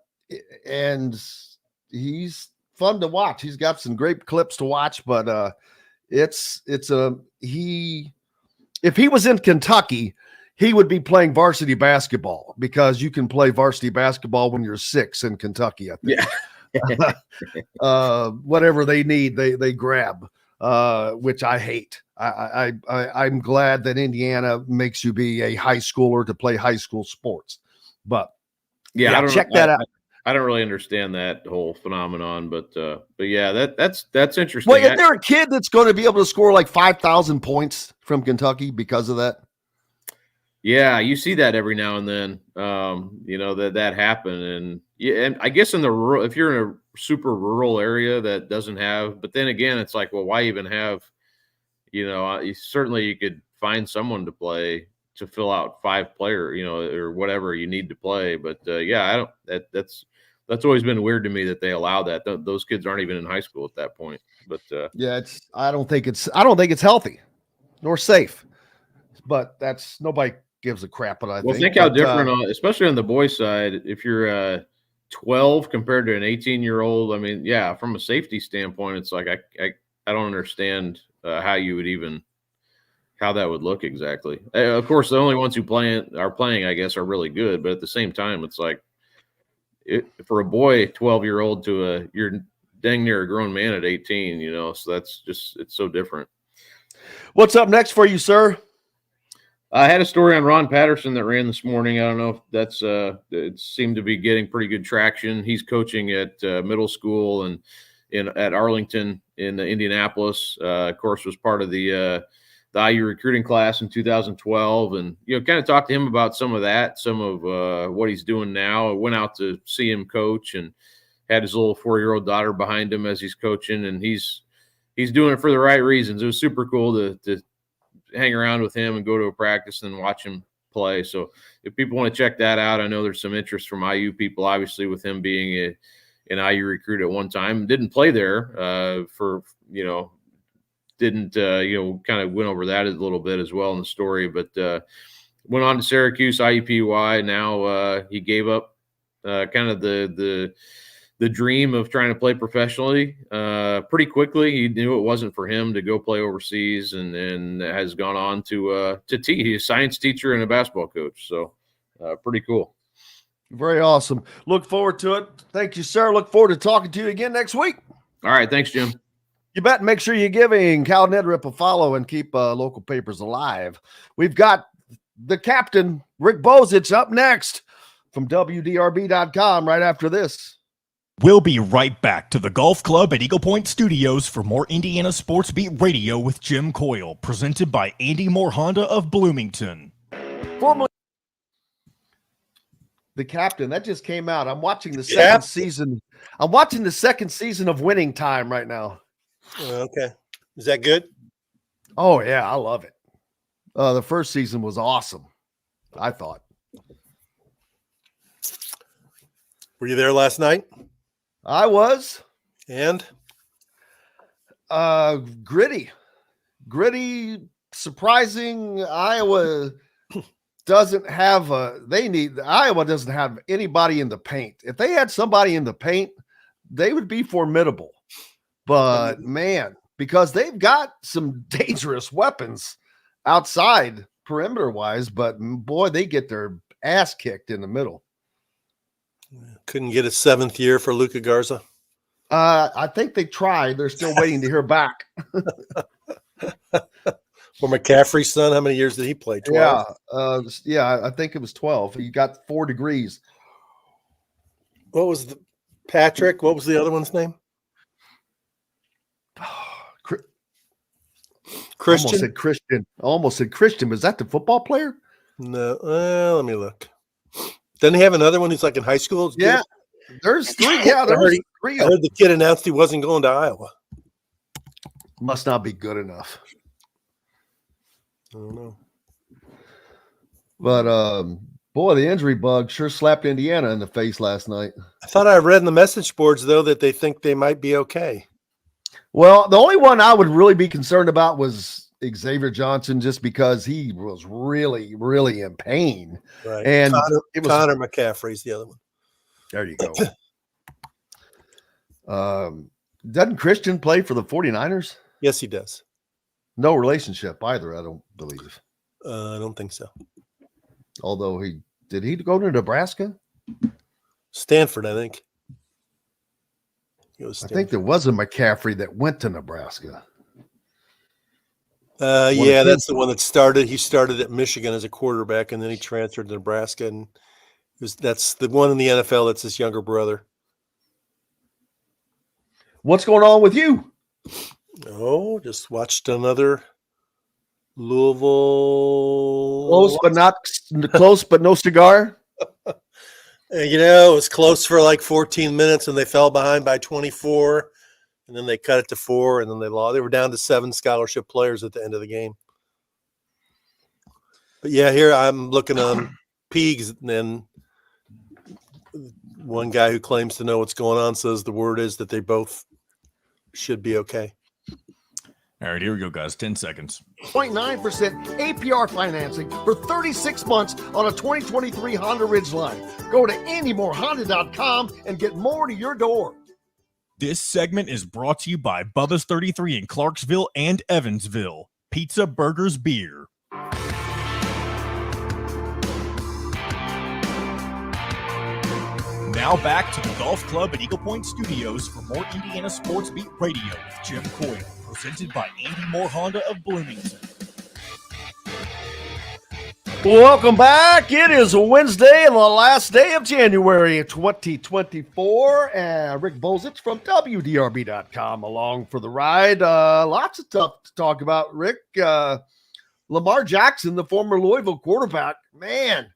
he's fun to watch. He's got some great clips to watch, but if he was in Kentucky, he would be playing varsity basketball, because you can play varsity basketball when you're 6 in Kentucky, I think. Yeah. Whatever they need, they grab, which I hate. I'm glad that Indiana makes you be a high schooler to play high school sports, but yeah, check that out. I don't really understand that whole phenomenon, but yeah, that's interesting. Well, is there a kid that's going to be able to score like 5,000 points from Kentucky because of that? Yeah, you see that every now and then. That happen, and I guess if you're in a super rural area that doesn't have, but then again, it's like, well, why even have? Certainly you could find someone to play to fill out 5 player, or whatever you need to play. But yeah, that's always been weird to me that they allow that. Those kids aren't even in high school at that point. But yeah, I don't think it's healthy nor safe. But nobody gives a crap. But I think how different, especially on the boys' side, if you're 12 compared to an 18-year-old. I mean, yeah, from a safety standpoint, it's like I don't understand how you would even how that would look exactly. Of course, the only ones who are playing, I guess, are really good. But at the same time, it's like for a boy, 12-year-old to you're dang near a grown man at 18. So that's just it's so different. What's up next for you, sir? I had a story on Ron Patterson that ran this morning. I don't know if that's it seemed to be getting pretty good traction. He's coaching at middle school and at Arlington in Indianapolis. Of course, was part of the IU recruiting class in 2012, and kind of talked to him about some of that, some of what he's doing now. I went out to see him coach and had his little 4-year-old daughter behind him as he's coaching, and he's doing it for the right reasons. It was super cool to hang around with him and go to a practice and watch him play. So if people want to check that out, I know there's some interest from IU people, obviously, with him being an IU recruit at one time. Didn't play there didn't kind of went over that a little bit as well in the story, but went on to Syracuse, IUPUI. Now he gave up kind of the dream of trying to play professionally pretty quickly. He knew it wasn't for him to go play overseas, and has gone on to teach. He's a science teacher and a basketball coach. So pretty cool. Very awesome. Look forward to it. Thank you, sir. Look forward to talking to you again next week. All right. Thanks, Jim. You bet. Make sure you're giving Cal Nedrip a follow and keep local papers alive. We've got the captain, Rick Bozich, up next from WDRB.com right after this. We'll be right back to the Golf Club at Eagle Point Studios for more Indiana Sports Beat Radio with Jim Coyle, presented by Andy Moore Honda of Bloomington. Formerly the captain, that just came out. I'm watching the second season. I'm watching the second season of Winning Time right now. Okay. Is that good? Oh, yeah. I love it. The first season was awesome, I thought. Were you there last night? I was. And? Gritty, surprising. Iowa doesn't have Iowa doesn't have anybody in the paint. If they had somebody in the paint, they would be formidable. But man, because they've got some dangerous weapons outside perimeter wise, but boy, they get their ass kicked in the middle. Couldn't get a 7th year for Luka Garza. I think they tried. They're still waiting to hear back. For McCaffrey's son, how many years did he play? 12? Yeah, I think it was 12. He got 4 degrees. What was Patrick? What was the other one's name? Christian. Almost said Christian. Was that the football player? No. Let me look. Doesn't he have another one who's like in high school? Yeah. There's 3. Yeah, there's 3. I heard the kid announced he wasn't going to Iowa. Must not be good enough. I don't know. But boy, the injury bug sure slapped Indiana in the face last night. I thought I read in the message boards, though, that they think they might be okay. Well, the only one I would really be concerned about was Xavier Johnson, just because he was really, really in pain. Right. And Connor McCaffrey's the other one. There you go. Doesn't Christian play for the 49ers? Yes, he does. No relationship either, I don't believe. I don't think so. Although did he go to Nebraska? Stanford, I think. I think there was a McCaffrey that went to Nebraska. Yeah, that's the one that started. He started at Michigan as a quarterback, and then he transferred to Nebraska, and that's the one in the NFL that's his younger brother. What's going on with you? Oh, just watched another Louisville. Close, but no cigar. It was close for like 14 minutes, and they fell behind by 24, and then they cut it to 4, and then they lost. They were down to 7 scholarship players at the end of the game. But yeah, here I'm looking on Peegs, and one guy who claims to know what's going on says the word is that they both should be okay. All right, here we go, guys. 10 seconds. 0.9% APR financing for 36 months on a 2023 Honda Ridgeline. Go to AndyMooreHonda.com and get more to your door. This segment is brought to you by Bubba's 33 in Clarksville and Evansville. Pizza, burgers, beer. Now back to the Golf Club at Eagle Point Studios for more Indiana Sports Beat Radio with Jim Coyle, presented by Andy Moore Honda of Bloomington. Welcome back. It is Wednesday and the last day of January 2024. And Rick Bozich from WDRB.com along for the ride. Lots of stuff to talk about, Rick. Lamar Jackson, the former Louisville quarterback, man,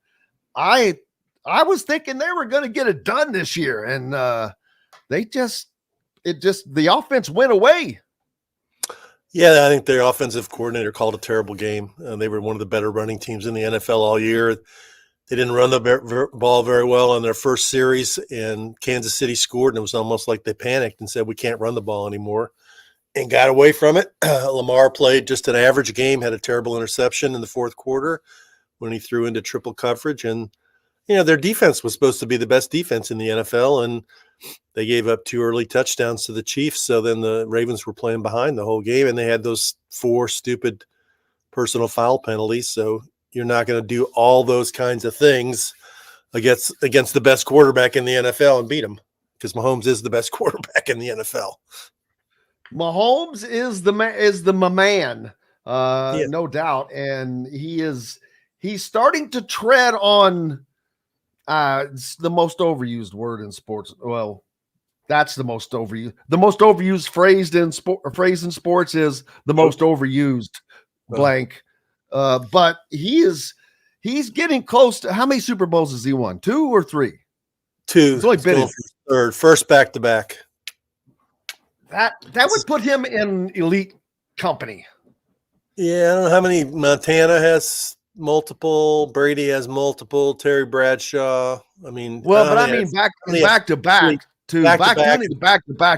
I was thinking they were going to get it done this year, and the offense went away. Yeah, I think their offensive coordinator called a terrible game. They were one of the better running teams in the NFL all year. They didn't run the ball very well on their first series, and Kansas City scored, and it was almost like they panicked and said, we can't run the ball anymore, and got away from it. Lamar played just an average game, had a terrible interception in the fourth quarter when he threw into triple coverage, and their defense was supposed to be the best defense in the NFL, and they gave up 2 early touchdowns to the Chiefs. So then the Ravens were playing behind the whole game, and they had those 4 stupid personal foul penalties. So you're not going to do all those kinds of things against the best quarterback in the NFL and beat him, because Mahomes is the best quarterback in the NFL. Mahomes is the man, no doubt, and he's starting to tread on. It's the most overused word in sports. Well, that's the most overused. The most overused phrase in sports is the most overused blank. But he's getting close to, how many Super Bowls has he won? 2 or 3? 2. He's only been in third, first back to back. That would put him in elite company. Yeah, I don't know how many. Montana has multiple, Brady has multiple, Terry Bradshaw. I mean, back to back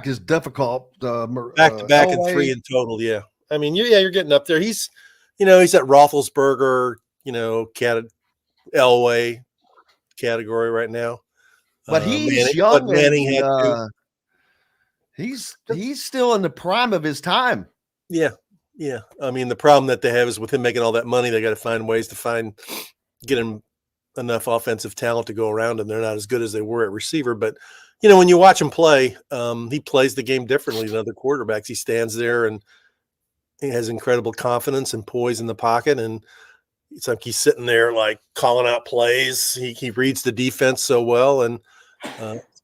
is difficult. Back to back and 3 in total. Yeah, I mean, you're getting up there. He's at Roethlisberger, Elway category right now. But he's young. He's still in the prime of his time. Yeah. Yeah, I mean, the problem that they have is with him making all that money, they got to find ways to get him enough offensive talent to go around, and they're not as good as they were at receiver. But, when you watch him play, he plays the game differently than other quarterbacks. He stands there and he has incredible confidence and poise in the pocket, and it's like he's sitting there like calling out plays. He reads the defense so well, and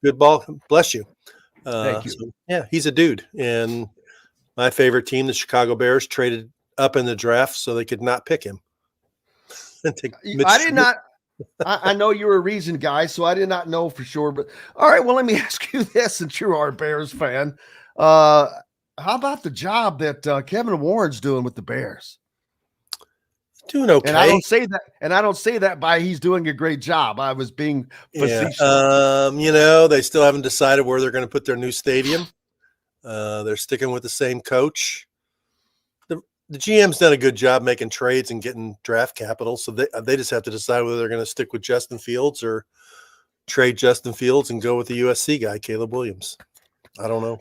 good ball. Bless you. Thank you. So, yeah, he's a dude, and my favorite team, the Chicago Bears, traded up in the draft so they could not pick him. I know you're a Reason guy, so I did not know for sure. But all right, well, let me ask you this, since you are a Bears fan. How about the job that Kevin Warren's doing with the Bears? Doing okay. And I don't say that by he's doing a great job. I was being facetious. They still haven't decided where they're going to put their new stadium. They're sticking with the same coach. The GM's done a good job making trades and getting draft capital, so they just have to decide whether they're going to stick with Justin Fields or trade Justin Fields and go with the USC guy, Caleb Williams. I don't know.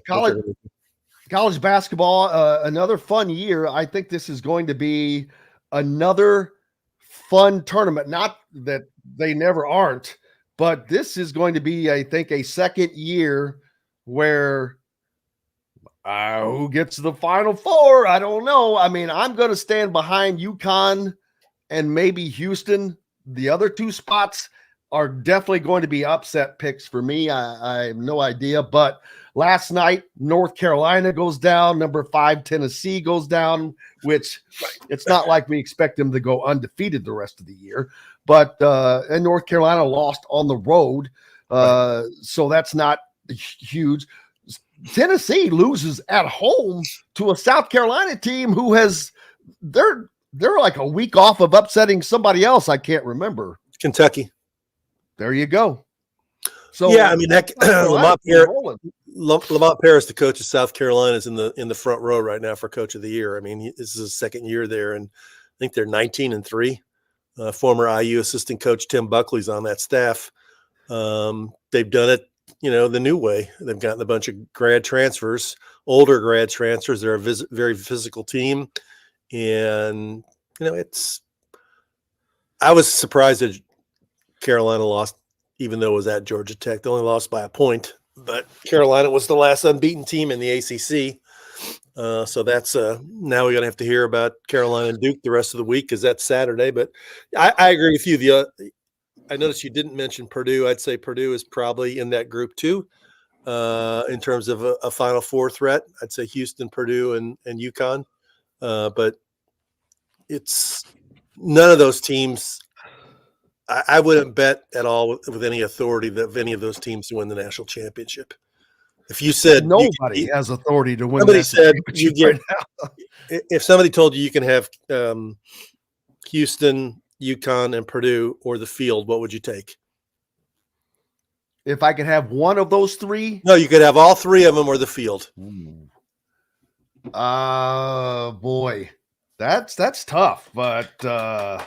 College basketball, another fun year. I think this is going to be another fun tournament. Not that they never aren't, but this is going to be, I think, a second year where who gets to the Final Four? I don't know. I mean, I'm going to stand behind UConn and maybe Houston. The other 2 spots are definitely going to be upset picks for me. I have no idea. But last night, North Carolina goes down. Number 5, Tennessee goes down, which it's not like we expect them to go undefeated the rest of the year. But and North Carolina lost on the road. So that's not huge. Tennessee loses at home to a South Carolina team who they're like a week off of upsetting somebody else. I can't remember. Kentucky. There you go. So yeah, I mean that Carolina's rolling. Lamont Paris, the coach of South Carolina, is in the front row right now for Coach of the Year. I mean, this is his second year there, and I think they're 19-3. Former IU assistant coach Tim Buckley's on that staff. They've done it, the new way. They've gotten a bunch of grad transfers, older grad transfers. They're a very physical team, and I was surprised that Carolina lost, even though it was at Georgia Tech. They only lost by a point, but Carolina was the last unbeaten team in the ACC. So that's now we're going to have to hear about Carolina and Duke the rest of the week because that's Saturday. But I agree with you. I noticed you didn't mention Purdue. I'd say Purdue is probably in that group too in terms of a Final Four threat. I'd say Houston, Purdue, and UConn. But it's none of those teams. I wouldn't bet at all with any authority that any of those teams to win the national championship. If you said nobody has authority to win, somebody said you get right now. If somebody told you can have Houston, UConn, and Purdue or the field, what would you take? If I could have one of those three, no, you could have all three of them or the field. Boy, that's tough, but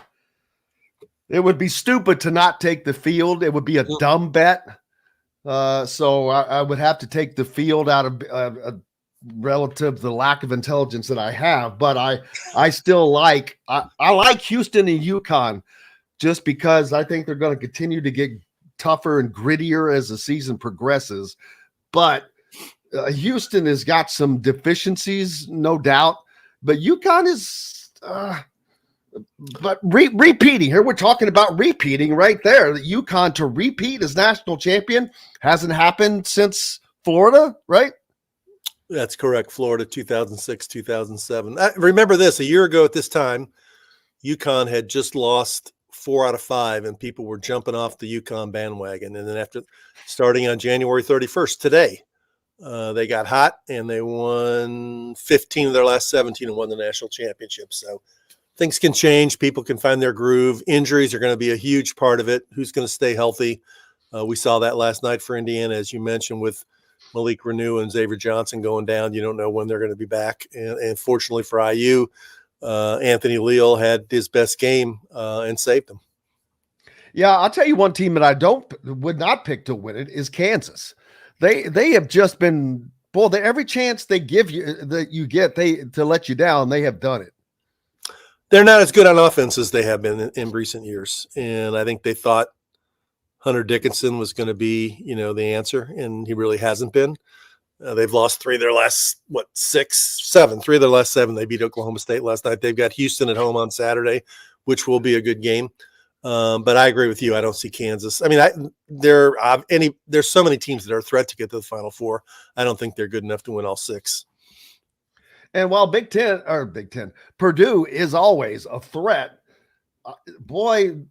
it would be stupid to not take the field. It would be a dumb bet. So I would have to take the field out of relative to the lack of intelligence that I have. But I still like I like Houston and UConn just because I think they're going to continue to get tougher and grittier as the season progresses. But Houston has got some deficiencies, no doubt. But UConn is but repeating here, we're talking about repeating right there. The UConn to repeat as national champion hasn't happened since Florida, right? That's correct. Florida 2006, 2007. Remember this, a year ago at this time, UConn had just lost 4 out of 5 and people were jumping off the UConn bandwagon. And then after starting on January 31st, today, they got hot and they won 15 of their last 17 and won the national championship. So things can change. People can find their groove. Injuries are going to be a huge part of it. Who's going to stay healthy? We saw that last night for Indiana, as you mentioned, with Malik Renew and Xavier Johnson going down. You don't know when they're going to be back. And fortunately for IU, Anthony Leal had his best game and saved them. Yeah, I'll tell you one team that I would not pick to win it is Kansas. They have just been every chance they give you that you get to let you down, they have done it. They're not as good on offense as they have been in recent years. And I think they thought Hunter Dickinson was going to be, the answer, and he really hasn't been. They've lost 3 of their last, 7. 3 of their last 7. They beat Oklahoma State last night. They've got Houston at home on Saturday, which will be a good game. But I agree with you. I don't see Kansas. I mean, there's so many teams that are a threat to get to the Final Four. I don't think they're good enough to win all 6. And while Purdue is always a threat,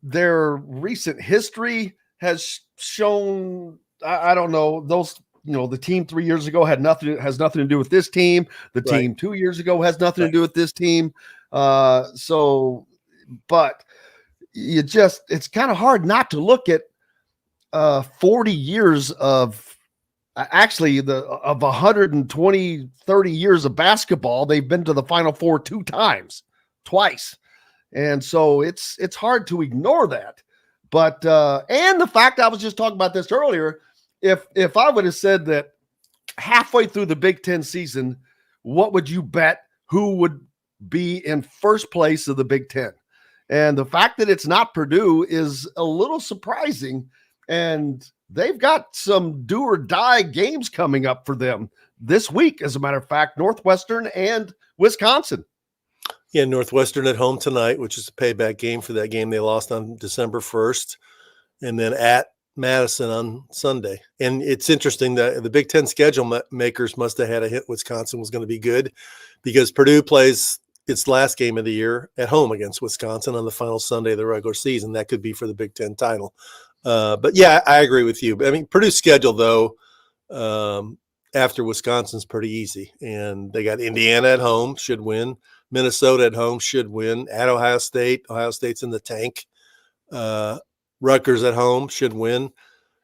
their recent history has shown, I don't know, those, the team 3 years ago has nothing to do with this team. The team 2 years ago has nothing to do with this team. But it's kind of hard not to look at 40 years of, actually, of 120, 30 years of basketball, they've been to the Final Four twice. And so it's hard to ignore that. But and the fact I was just talking about this earlier, if I would have said that halfway through the Big Ten season, what would you bet who would be in first place of the Big Ten? And the fact that it's not Purdue is a little surprising. And they've got some do or die games coming up for them this week. As a matter of fact, Northwestern and Wisconsin. Yeah, Northwestern at home tonight, which is a payback game for that game they lost on December 1st, and then at Madison on Sunday. And it's interesting that the Big Ten schedule makers must have had a hit Wisconsin was going to be good because Purdue plays its last game of the year at home against Wisconsin on the final Sunday of the regular season. That could be for the Big Ten title. But yeah, I agree with you. I mean, Purdue's schedule, though, after Wisconsin's pretty easy. And they got Indiana at home, should win. Minnesota at home, should win. At Ohio State, Ohio State's in the tank. Rutgers at home, should win.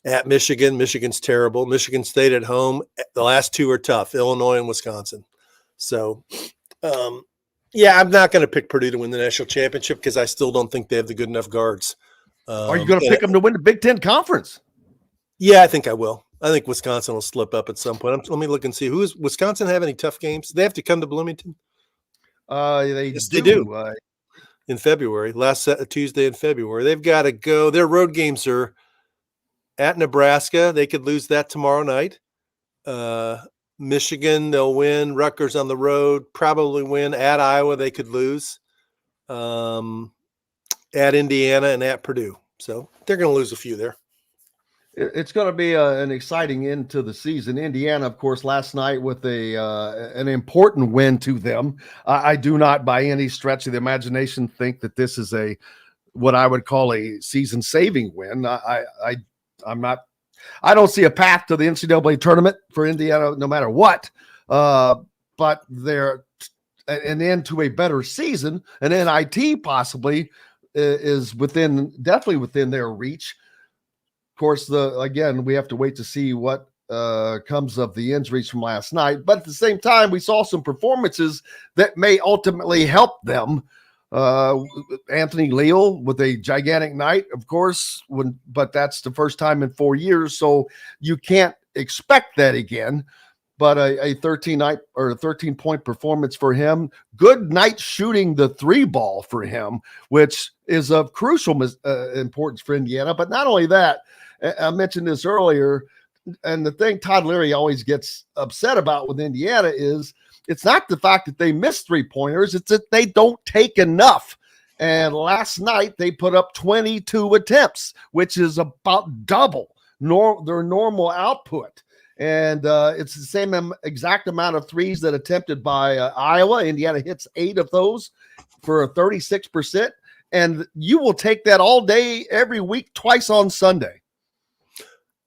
At Michigan. Michigan's terrible. Michigan State at home. The last two are tough, Illinois and Wisconsin. So, yeah, I'm not going to pick Purdue to win the national championship because I still don't think they have the good enough guards. Are you going to pick them to win the Big Ten Conference? Yeah, I think I will. I think Wisconsin will slip up at some point. Let me look and see. Wisconsin have any tough games? They have to come to Bloomington? They Yes, do. they do. In February, Tuesday in February. They've got to go. Their road games are at Nebraska. They could lose that tomorrow night. Michigan, they'll win. Rutgers on the road, probably win. At Iowa, they could lose. At Indiana and at Purdue. So they're going to lose a few there. It's going to be an exciting end to the season. Indiana, of course, last night with an important win to them. I do not, by any stretch of the imagination, think that this is what I would call a season-saving win. I'm not. I don't see a path to the NCAA tournament for Indiana, no matter what. But they're an end to a better season. An NIT possibly is definitely within their reach. Of course, again, we have to wait to see what comes of the injuries from last night. But at the same time, we saw some performances that may ultimately help them. Anthony Leal with a gigantic night, of course, but that's the first time in 4 years, so you can't expect that again. But a 13-point performance for him. Good night shooting the three ball for him, which is of crucial importance for Indiana. But not only that, I mentioned this earlier, and the thing Todd Leary always gets upset about with Indiana is it's not the fact that they miss three-pointers, it's that they don't take enough. And last night they put up 22 attempts, which is about double their normal output. And it's the same exact amount of threes that attempted by Iowa. Indiana hits 8 of those for a 36%. And you will take that all day, every week, twice on Sunday.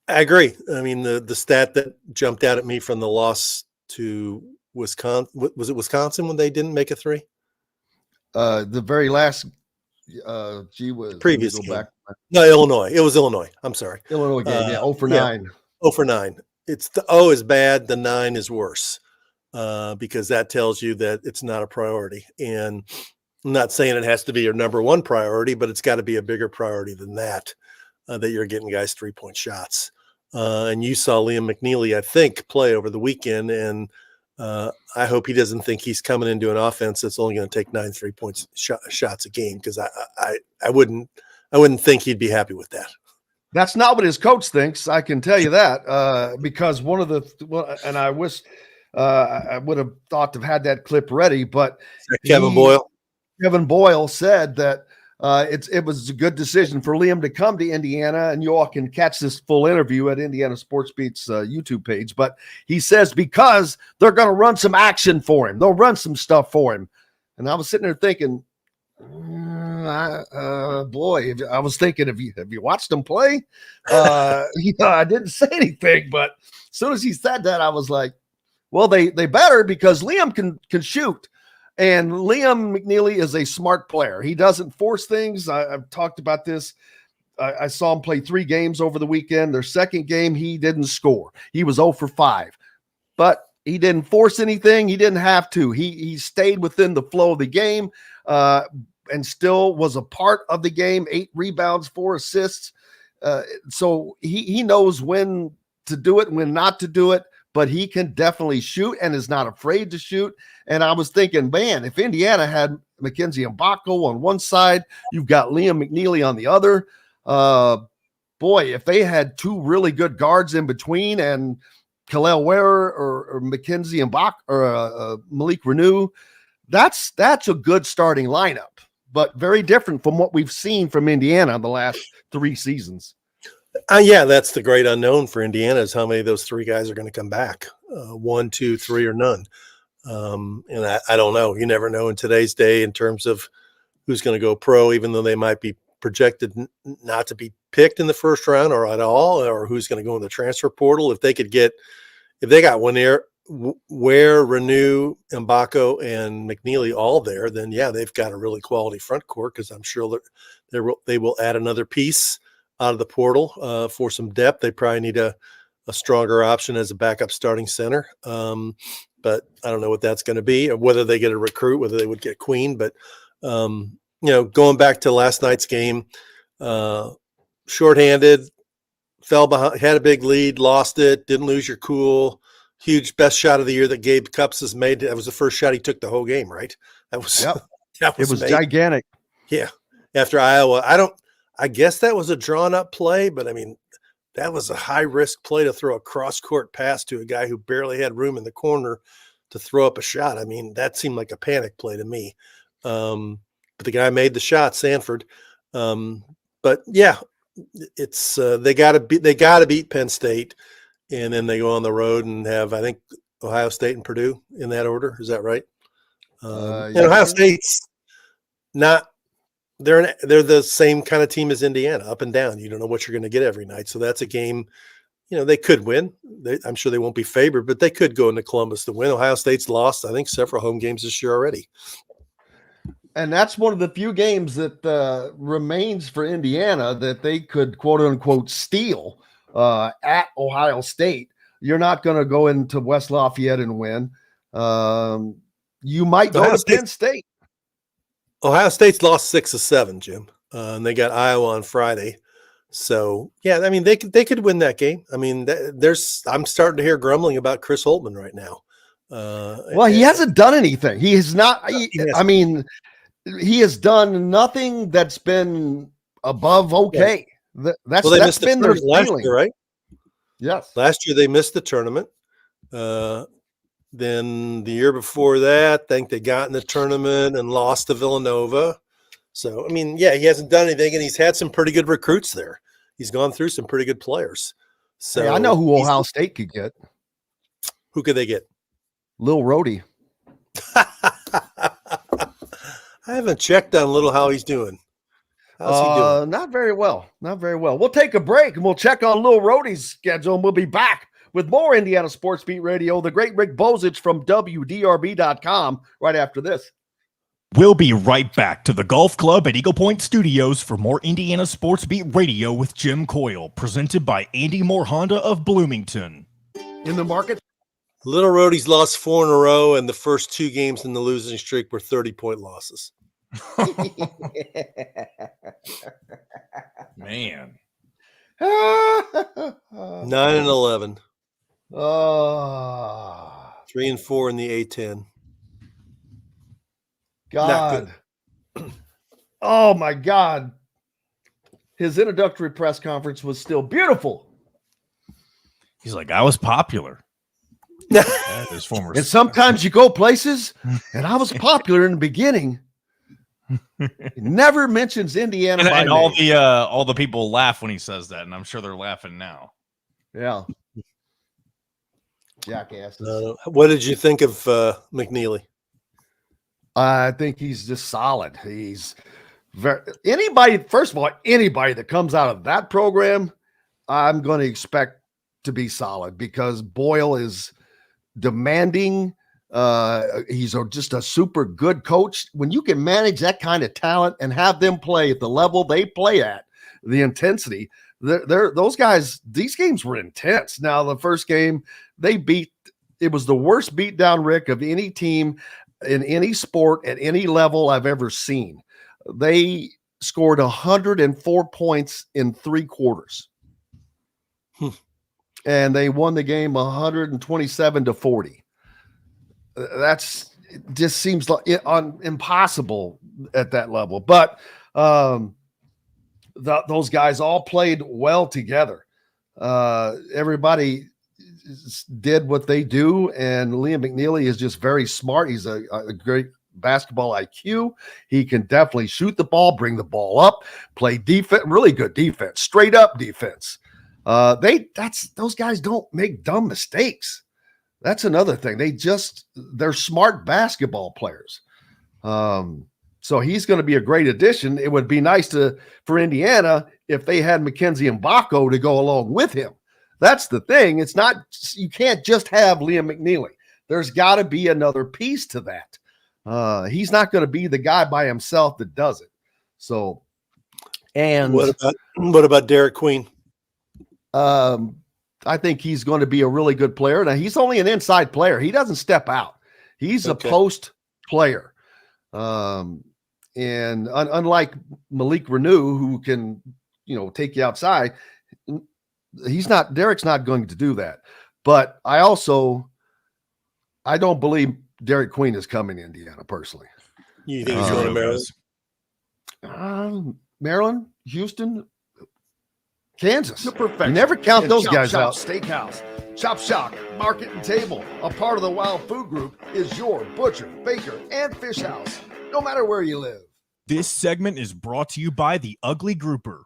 I agree. I mean, the stat that jumped out at me from the loss to Wisconsin, was it Wisconsin when they didn't make a three? The very last was previous game. No, Illinois. It was Illinois. I'm sorry. Illinois game, 0 for 9. 0 for 9. It's the 0 is bad, the 9 is worse, because that tells you that it's not a priority. And I'm not saying it has to be your number one priority, but it's got to be a bigger priority than that, that you're getting guys 3-point shots. And you saw Liam McNeely, I think, play over the weekend, and I hope he doesn't think he's coming into an offense that's only going to take 9 3-point shots a game, because I wouldn't think he'd be happy with that. That's not what his coach thinks. I can tell you that, because and I wish I would have thought to have had that clip ready, but Kevin Boyle said that it was a good decision for Liam to come to Indiana, and you all can catch this full interview at Indiana Sports Beat's YouTube page. But he says because they're going to run some action for him, they'll run some stuff for him. And I was sitting there thinking, boy, I was thinking, have you watched them play? I didn't say anything, but as soon as he said that, I was like, well, they better, because Liam can shoot. And Liam McNeely is a smart player. He doesn't force things. I've talked about this. I saw him play 3 games over the weekend. Their second game, he didn't score. He was 0 for 5. But he didn't force anything. He didn't have to. He stayed within the flow of the game and still was a part of the game. 8 rebounds, 4 assists. So he knows when to do it and when not to do it. But he can definitely shoot and is not afraid to shoot. And I was thinking, man, if Indiana had Mackenzie Mbako on one side, you've got Liam McNeely on the other. Boy, if they had 2 really good guards in between, and Kalel Ware or Mackenzie Mbako or Malik Renew, that's a good starting lineup, but very different from what we've seen from Indiana in the last 3 seasons. Yeah, that's the great unknown for Indiana, is how many of those 3 guys are going to come back. 1, 2, 3, or none. And I don't know. You never know in today's day in terms of who's going to go pro, even though they might be projected not to be picked in the first round or at all, or who's going to go in the transfer portal. If they got Ware, Renew, Mbako, and McNeely all there, then yeah, they've got a really quality front court, because I'm sure that they will add another piece. out of the portal for some depth. They probably need a stronger option as a backup starting center. But I don't know what that's going to be, or whether they get a recruit, whether they would get Queen. But, going back to last night's game, shorthanded, fell behind, had a big lead, lost it, didn't lose your cool. Huge best shot of the year that Gabe Cupps has made. That was the first shot he took the whole game, right? That was, it was gigantic. Yeah. After Iowa, I guess that was a drawn up play, but I mean, that was a high risk play to throw a cross court pass to a guy who barely had room in the corner to throw up a shot. I mean, that seemed like a panic play to me. But the guy made the shot, Sanford. But yeah, it's they got to beat Penn State, and then they go on the road and have, I think, Ohio State and Purdue in that order. Is that right? And Ohio State's not. They're the same kind of team as Indiana, up and down. You don't know what you're going to get every night. So that's a game, they could win. I'm sure they won't be favored, but they could go into Columbus to win. Ohio State's lost, I think, several home games this year already. And that's one of the few games that remains for Indiana that they could, quote unquote, steal at Ohio State. You're not going to go into West Lafayette and win. You might go to Penn State. Ohio State's lost 6 of 7, Jim, and they got Iowa on Friday. So, yeah, I mean, they could win that game. I mean, I'm starting to hear grumbling about Chris Holtmann right now. Well, he hasn't done anything. He has not. He has done nothing that's been above okay. Yeah. That's been their last year, right? Yes. Last year they missed the tournament. Then the year before that, I think they got in the tournament and lost to Villanova. So, I mean, yeah, he hasn't done anything, and he's had some pretty good recruits there. He's gone through some pretty good players. So hey, I know who Ohio State could get. Who could they get? Lil Rhodey. I haven't checked on Little how he's doing. How's he doing? Not very well. Not very well. We'll take a break and we'll check on Lil Rhodey's schedule, and we'll be back with more Indiana Sports Beat Radio, the great Rick Bozich from WDRB.com right after this. We'll be right back to the Golf Club at Eagle Point Studios for more Indiana Sports Beat Radio with Jim Coyle, presented by Andy Moore Honda of Bloomington. In the market, Little Rhodey's lost 4 in a row, and the first 2 games in the losing streak were 30-point losses. Man. 9-11. 3-4 in the A10. God. Oh my God. His introductory press conference was still beautiful. He's like, I was popular. His former and sometimes you go places, and I was popular in the beginning. He never mentions Indiana. And all the people laugh when he says that, and I'm sure they're laughing now. Yeah. Jackasses. What did you think of McNeely? I think he's just solid. He's anybody that comes out of that program, I'm going to expect to be solid, because Boyle is demanding. He's just a super good coach. When you can manage that kind of talent and have them play at the level they play at, the intensity, those guys, these games were intense. Now, the first game it was the worst beatdown, Rick, of any team in any sport at any level I've ever seen. They scored 104 points in 3 quarters. And they won the game 127-40. That's just seems like impossible at that level. But those guys all played well together. Everybody did what they do, and Liam McNeely is just very smart. He's a great basketball IQ. He can definitely shoot the ball, bring the ball up, play defense, really good defense, straight up defense. Those guys don't make dumb mistakes. That's another thing. They're smart basketball players. So he's going to be a great addition. It would be nice for Indiana if they had Mackenzie Mbako to go along with him. That's the thing. You can't just have Liam McNeely. There's got to be another piece to that. He's not going to be the guy by himself that does it. So And what about Derek Queen? I think he's going to be a really good player. Now, he's only an inside player. He doesn't step out. He's a post player. And unlike Malik Renew, who can, take you outside, Derek's not going to do that. But I don't believe Derek Queen is coming to Indiana personally. You think he's going to Maryland? Maryland, Houston, Kansas. The perfection. You never count those Chop guys Shop out. Steakhouse, Chop Shop, Market and Table, a part of the Wild Food Group, is your butcher, baker, and fish house, no matter where you live. This segment is brought to you by the Ugly Grouper.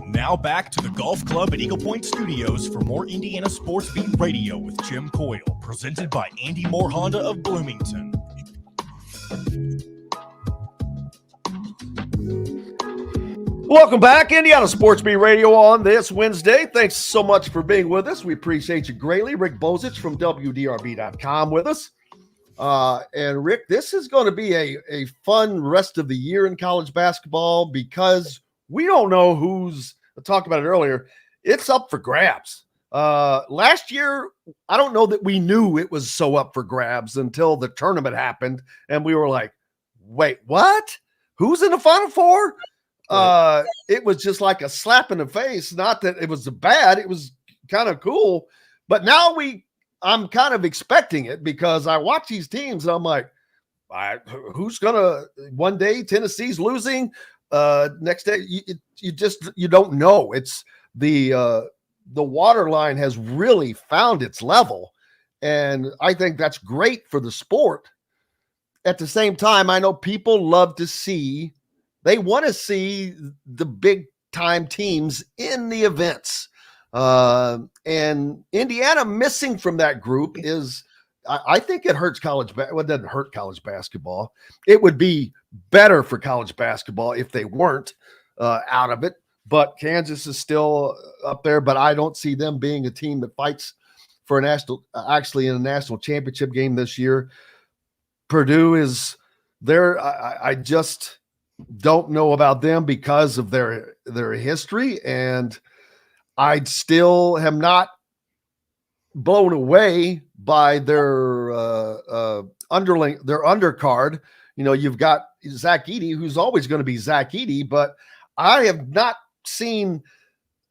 Now back to the Golf Club at Eagle Point Studios for more Indiana Sports Beat Radio with Jim Coyle, presented by Andy Moore Honda of Bloomington. Welcome back, Indiana Sports Beat Radio on this Wednesday. Thanks so much for being with us. We appreciate you greatly. Rick Bozich from WDRB.com with us. And Rick, this is going to be a fun rest of the year in college basketball because we don't know I talked about it earlier. It's up for grabs. Last year, I don't know that we knew it was so up for grabs until the tournament happened. And we were like, wait, what? Who's in the Final Four? It was just like a slap in the face. Not that it was bad. It was kind of cool. But now I'm kind of expecting it because I watch these teams and I'm like, who's going to one day Tennessee's losing. Next day, you don't know. It's the water line has really found its level. And I think that's great for the sport. At the same time, I know people love to see, they want to see the big time teams in the events. And Indiana missing from that group is, I think it hurts college. Well, it doesn't hurt college basketball. It would be better for college basketball if they weren't out of it. But Kansas is still up there. But I don't see them being a team that fights for actually in a national championship game this year. Purdue is there. I just don't know about them because of their history, and I still am not blown away by their undercard. You've got Zach Edey, who's always going to be Zach Edey, but I have not seen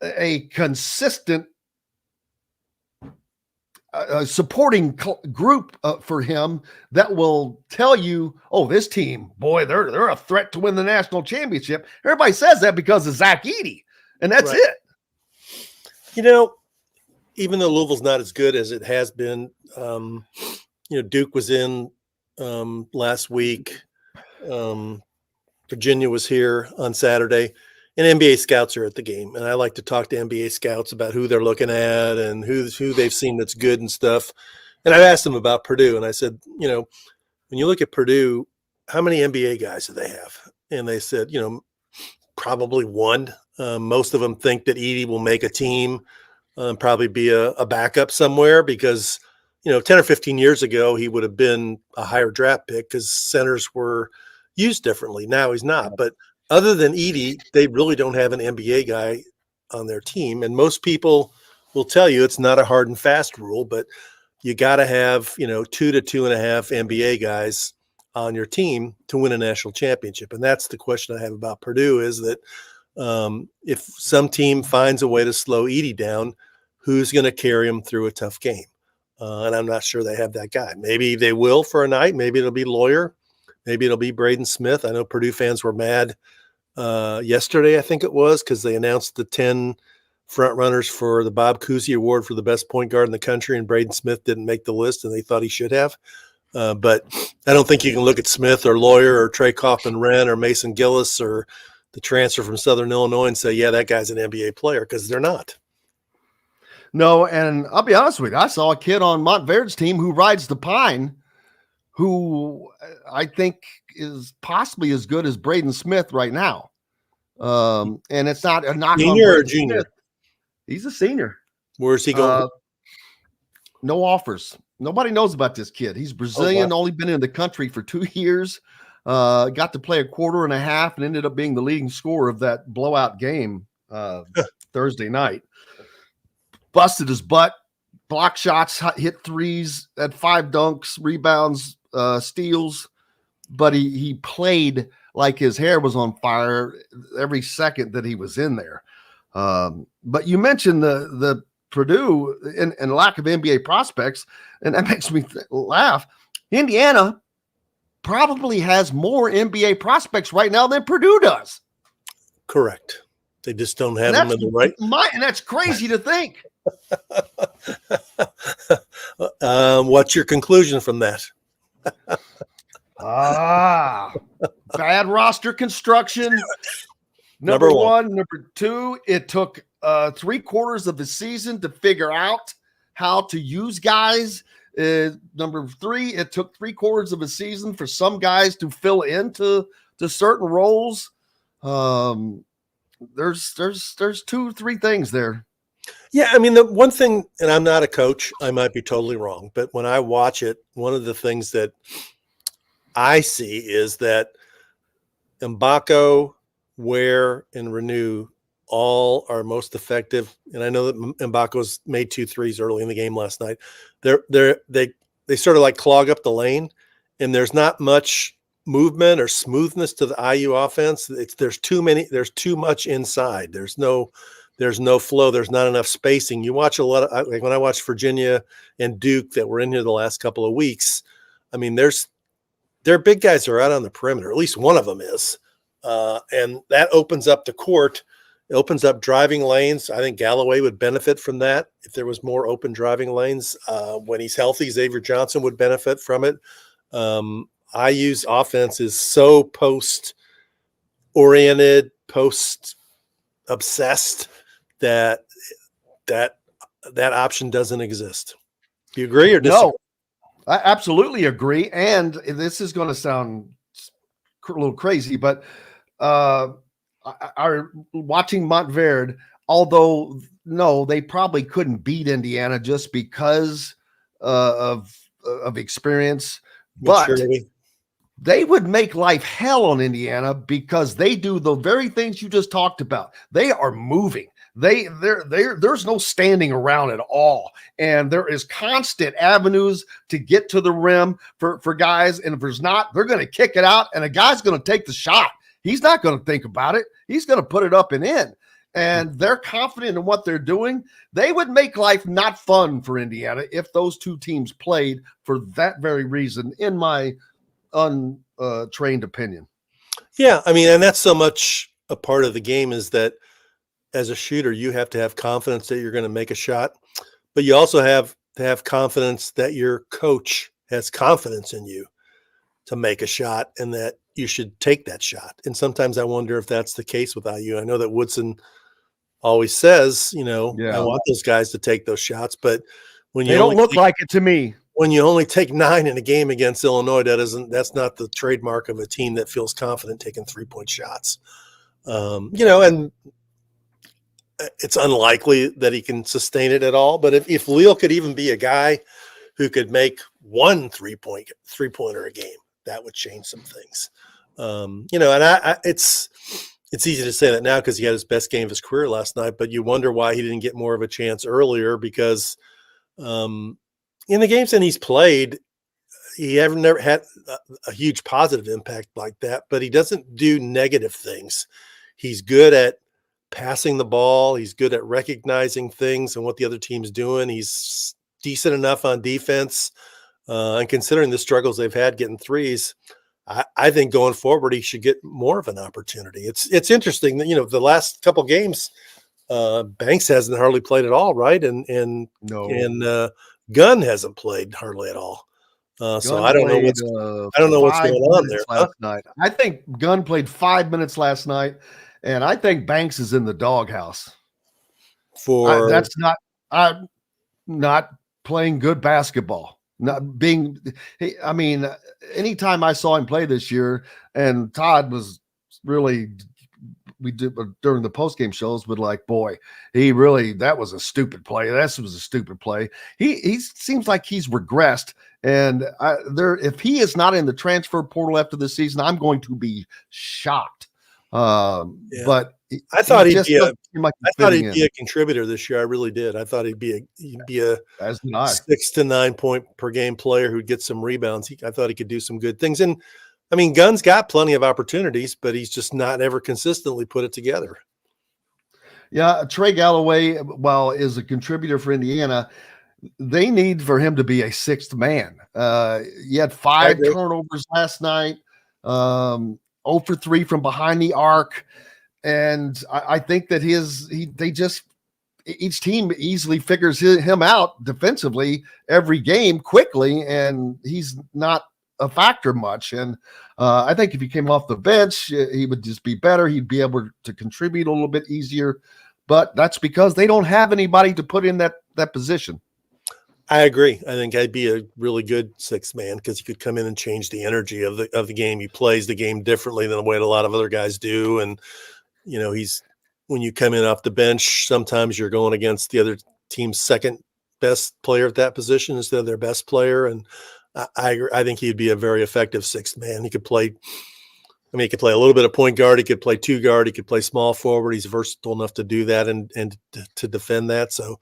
a consistent supporting group for him that will tell you, oh, this team, boy, they're a threat to win the national championship. Everybody says that because of Zach Edey, and that's it. Even though Louisville's not as good as it has been, Duke was in last week. Virginia was here on Saturday, and NBA scouts are at the game. And I like to talk to NBA scouts about who they're looking at and who they've seen that's good and stuff. And I asked them about Purdue, and I said, when you look at Purdue, how many NBA guys do they have? And they said, probably one. Most of them think that Edey will make a team, probably be a backup somewhere because, 10 or 15 years ago, he would have been a higher draft pick because centers were used differently. Now he's not. But other than Edey, they really don't have an NBA guy on their team. And most people will tell you it's not a hard and fast rule, but you got to have, 2 to 2.5 NBA guys on your team to win a national championship. And that's the question I have about Purdue is that if some team finds a way to slow Edey down, who's going to carry him through a tough game? And I'm not sure they have that guy. Maybe they will for a night. Maybe it'll be Lawyer. Maybe it'll be Braden Smith. I know Purdue fans were mad yesterday, I think it was, because they announced the 10 front runners for the Bob Cousy Award for the best point guard in the country, and Braden Smith didn't make the list, and they thought he should have. But I don't think you can look at Smith or Lawyer or Trey Kaufman-Renn or Mason Gillis or the transfer from Southern Illinois and say, yeah, that guy's an NBA player, because they're not. No, and I'll be honest with you. I saw a kid on Montverde's team who rides the Pine, who I think is possibly as good as Braden Smith right now. And it's not a knock senior on or junior? Smith. He's a senior. Where's he going? No offers. Nobody knows about this kid. He's Brazilian, only been in the country for 2 years. got to play a quarter and a half and ended up being the leading scorer of that blowout game Thursday night. Busted his butt, block shots, hit threes, had 5 dunks, rebounds, steals, but he played like his hair was on fire every second that he was in there. But you mentioned the Purdue and lack of NBA prospects, and that makes me laugh. Indiana probably has more NBA prospects right now than Purdue does. Correct. They just don't have them in the right. And that's crazy to think. What's your conclusion from that? Bad roster construction. Number one. Number two, it took 3/4 of the season to figure out how to use guys. Number three, it took 3/4 of a season for some guys to fill into certain roles. There's 2-3 things there. Yeah, I mean, the one thing, and I'm not a coach, I might be totally wrong, but when I watch it, one of the things that I see is that Mbako, Ware, and Renew all are most effective. And I know that Mbako's made 2 threes early in the game last night. They sort of like clog up the lane, and there's not much movement or smoothness to the IU offense. There's too much inside. There's no flow. There's not enough spacing. You watch a lot of, like when I watched Virginia and Duke that were in here the last couple of weeks. I mean, their big guys are out on the perimeter. At least one of them is. And that opens up the court. It opens up driving lanes. I think Galloway would benefit from that if there was more open driving lanes. When he's healthy, Xavier Johnson would benefit from it. IU's offense is so post-oriented, post-obsessed that option doesn't exist. Do you agree or disagree? No, I absolutely agree. And this is going to sound a little crazy, but watching Montverde, although no, they probably couldn't beat Indiana just because of experience, but they would make life hell on Indiana because they do the very things you just talked about. They are moving. There's no standing around at all. And there is constant avenues to get to the rim for guys. And if there's not, they're going to kick it out and a guy's going to take the shot. He's not going to think about it. He's going to put it up and in. And they're confident in what they're doing. They would make life not fun for Indiana if those two teams played for that very reason, in my untrained opinion. Yeah, I mean, and that's so much a part of the game is that as a shooter, you have to have confidence that you're going to make a shot, but you also have to have confidence that your coach has confidence in you to make a shot and that you should take that shot. And sometimes I wonder if that's the case with IU. I know that Woodson always says, I want those guys to take those shots, but when you don't look like it to me. When you only take 9 in a game against Illinois, that's not the trademark of a team that feels confident taking 3-point shots. And it's unlikely that he can sustain it at all. But if Leal could even be a guy who could make 1 3-pointer a game, that would change some things. And it's easy to say that now because he had his best game of his career last night, but you wonder why he didn't get more of a chance earlier because in the games that he's played, he never had a huge positive impact like that, but he doesn't do negative things. He's good at passing the ball. He's good at recognizing things and what the other team's doing. He's decent enough on defense. And considering the struggles they've had getting threes, I think going forward, he should get more of an opportunity. It's interesting that, the last couple games, Banks hasn't hardly played at all, right? And Gunn hasn't played hardly at all. So I don't know what's going on there last night. I think Gunn played 5 minutes last night, and I think Banks is in the doghouse. That's not playing good basketball. Anytime I saw him play this year, and Todd was really we did during the post game shows, but like, boy, that was a stupid play. This was a stupid play. He seems like he's regressed, and if he is not in the transfer portal after this season, I'm going to be shocked. But I thought he'd be a contributor this year. I really did. I thought he'd be a 6 to 9 point per game player who'd get some rebounds. I thought he could do some good things. And I mean, Gunn's got plenty of opportunities, but he's just not ever consistently put it together. Yeah, Trey Galloway, while is a contributor for Indiana, they need for him to be a sixth man. He had 5 turnovers last night, 0 for 3 from behind the arc. And I think that each team easily figures him out defensively every game quickly, and he's not a factor much. And I think if he came off the bench, he would just be better. He'd be able to contribute a little bit easier, but that's because they don't have anybody to put in that position. I agree. I think I'd be a really good sixth man because he could come in and change the energy of the game. He plays the game differently than the way a lot of other guys do. And, you know, when you come in off the bench, sometimes you're going against the other team's second best player at that position instead of their best player. And I think he'd be a very effective sixth man. He could play a little bit of point guard. He could play 2 guard. He could play small forward. He's versatile enough to do that and to defend that. So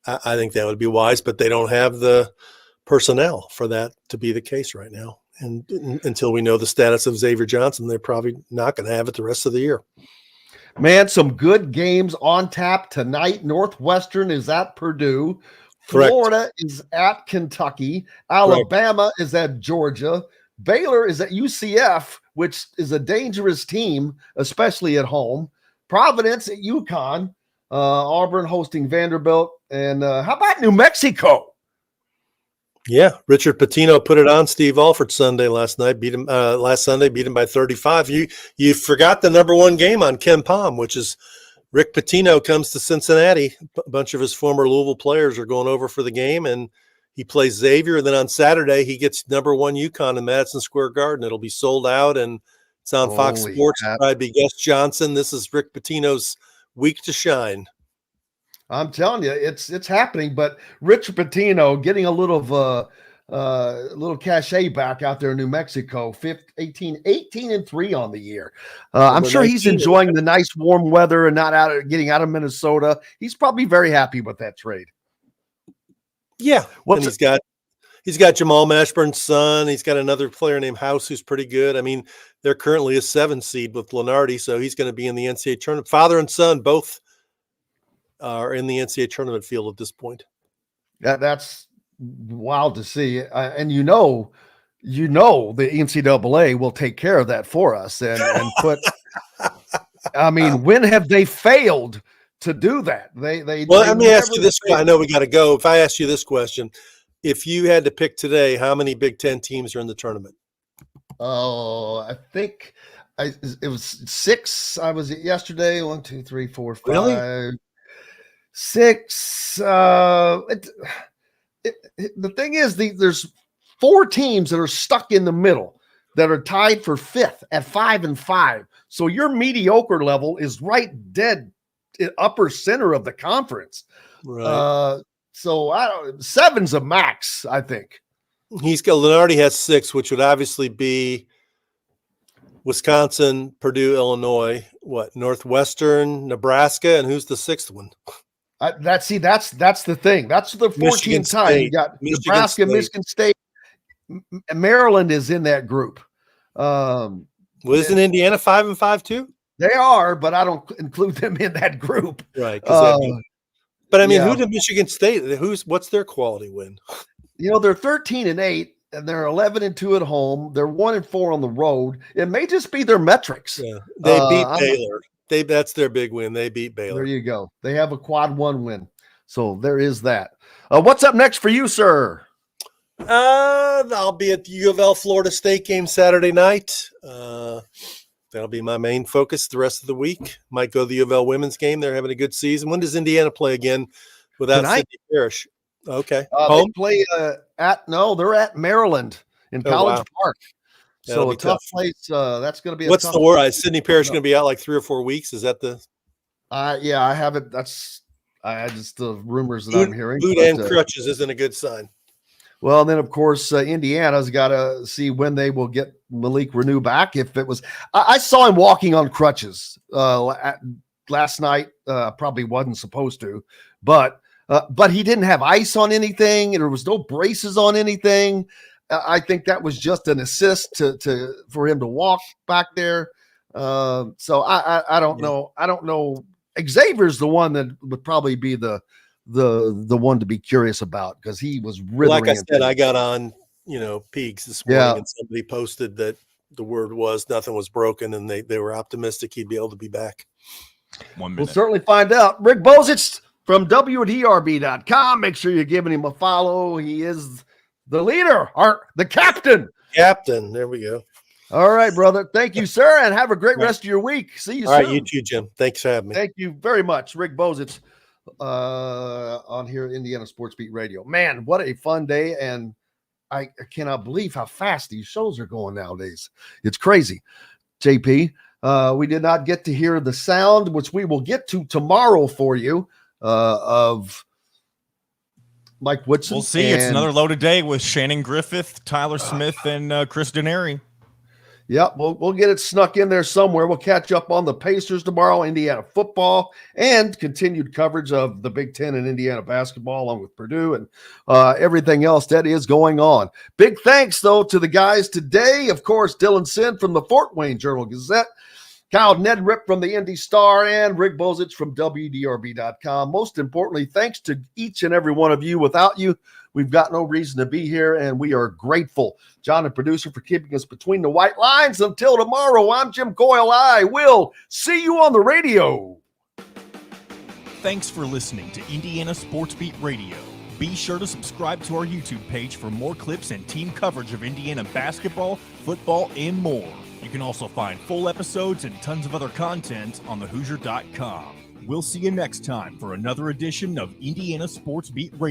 I think that would be wise, but they don't have the personnel for that to be the case right now. And until we know the status of Xavier Johnson, they're probably not going to have it the rest of the year. Man, some good games on tap tonight. Northwestern is at Purdue. Correct. Florida is at Kentucky. Alabama is at Georgia. Baylor is at UCF, which is a dangerous team, especially at home. Providence at UConn. Auburn hosting Vanderbilt. And how about New Mexico? Yeah, Richard Pitino put it on Steve Alford last Sunday, beat him by 35. You forgot the number 1 game on Ken Palm, which is Rick Pitino comes to Cincinnati. A bunch of his former Louisville players are going over for the game, and he plays Xavier. And then on Saturday, he gets number 1 UConn in Madison Square Garden. It'll be sold out, and it's on Fox Sports. It'll probably be Gus Johnson. This is Rick Pitino's week to shine. I'm telling you, it's happening. But Richard Pitino getting a little cachet back out there in New Mexico. 18-3 on the year. I'm sure he's enjoying the nice warm weather and not getting out of Minnesota. He's probably very happy with that trade. Yeah, and he's got Jamal Mashburn's son. He's got another player named House who's pretty good. I mean, they're currently a 7 seed with Lenardi, so he's going to be in the NCAA tournament. Father and son both are in the NCAA tournament field at this point. That's wild to see. And you know, the NCAA will take care of that for us and put, I mean, when have they failed to do that? Let me ask you this. I know we got to go. If I ask you this question, if you had to pick today, how many Big Ten teams are in the tournament? Oh, I think it was 6. I was yesterday. 1, 2, 3, 4, 5. Really? 6. The thing is, there's 4 teams that are stuck in the middle that are tied for 5th at 5-5. So your mediocre level is right dead upper center of the conference. Right. So 7's a max, I think. Lenardi has 6, which would obviously be Wisconsin, Purdue, Illinois, Northwestern, Nebraska, and who's the 6th one? That's the thing. That's the 14th time. You got Nebraska, Michigan State, Maryland is in that group. Isn't Indiana 5-5 too? They are, but I don't include them in that group. Right. But I mean, who did Michigan State? What's their quality win? They're 13-8, and they're 11-2 at home. They're 1-4 on the road. It may just be their metrics. Yeah, they beat Baylor. That's their big win. They beat Baylor. There you go. They have a quad 1 win. So there is that. What's up next for you, sir? I'll be at the U of L Florida State game Saturday night. That'll be my main focus the rest of the week. Might go to the U of L women's game. They're having a good season. When does Indiana play again without Sidney Parrish? Okay. They play they're at Maryland in College Park. That'll So be a tough tough. place. That's going to be. What's a tough the word? Sidney Parrish going to be out like 3 or 4 weeks? Is that the Yeah, I have it. That's just the rumors that I'm hearing. boot but, and crutches isn't a good sign. Well, then of course Indiana's got to see when they will get Malik Renew back. If it was, I saw him walking on crutches last night. Probably wasn't supposed to, but he didn't have ice on anything, and there was no braces on anything. I think that was just an assist for him to walk back there. So I don't know. I don't know. Xavier's the one that would probably be the one to be curious about, because he was really, like I said, I got on Peaks this morning, Yeah. and somebody posted that the word was nothing was broken, and they were optimistic he'd be able to be back. 1 minute. We'll certainly find out. Rick Bozich from WDRB.com. Make sure you're giving him a follow. He is the leader, the captain. Captain, there we go. All right, brother. Thank you, sir, and have a great rest of your week. See you All soon. right, you too, Jim. Thanks for having me. Thank you very much. Rick Bozich on here at Indiana Sports Beat Radio. Man, what a fun day, and I cannot believe how fast these shows are going nowadays. It's crazy. JP, we did not get to hear the sound, which we will get to tomorrow for you, of Mike Woodson. We'll see. It's another loaded day with Shannon Griffith, Tyler Smith, and Chris Denary. Yep, we'll get it snuck in there somewhere. We'll catch up on the Pacers tomorrow, Indiana football, and continued coverage of the Big Ten and Indiana basketball, along with Purdue and everything else that is going on. Big thanks, though, to the guys today. Of course, Dylan Sin from the Fort Wayne Journal-Gazette, Kyle Nedrip from the Indy Star, and Rick Bozich from WDRB.com. Most importantly, thanks to each and every one of you. Without you, we've got no reason to be here, and we are grateful. John, the producer, for keeping us between the white lines. Until tomorrow, I'm Jim Coyle. I will see you on the radio. Thanks for listening to Indiana Sports Beat Radio. Be sure to subscribe to our YouTube page for more clips and team coverage of Indiana basketball, football, and more. You can also find full episodes and tons of other content on thehoosier.com. We'll see you next time for another edition of Indiana Sports Beat Radio.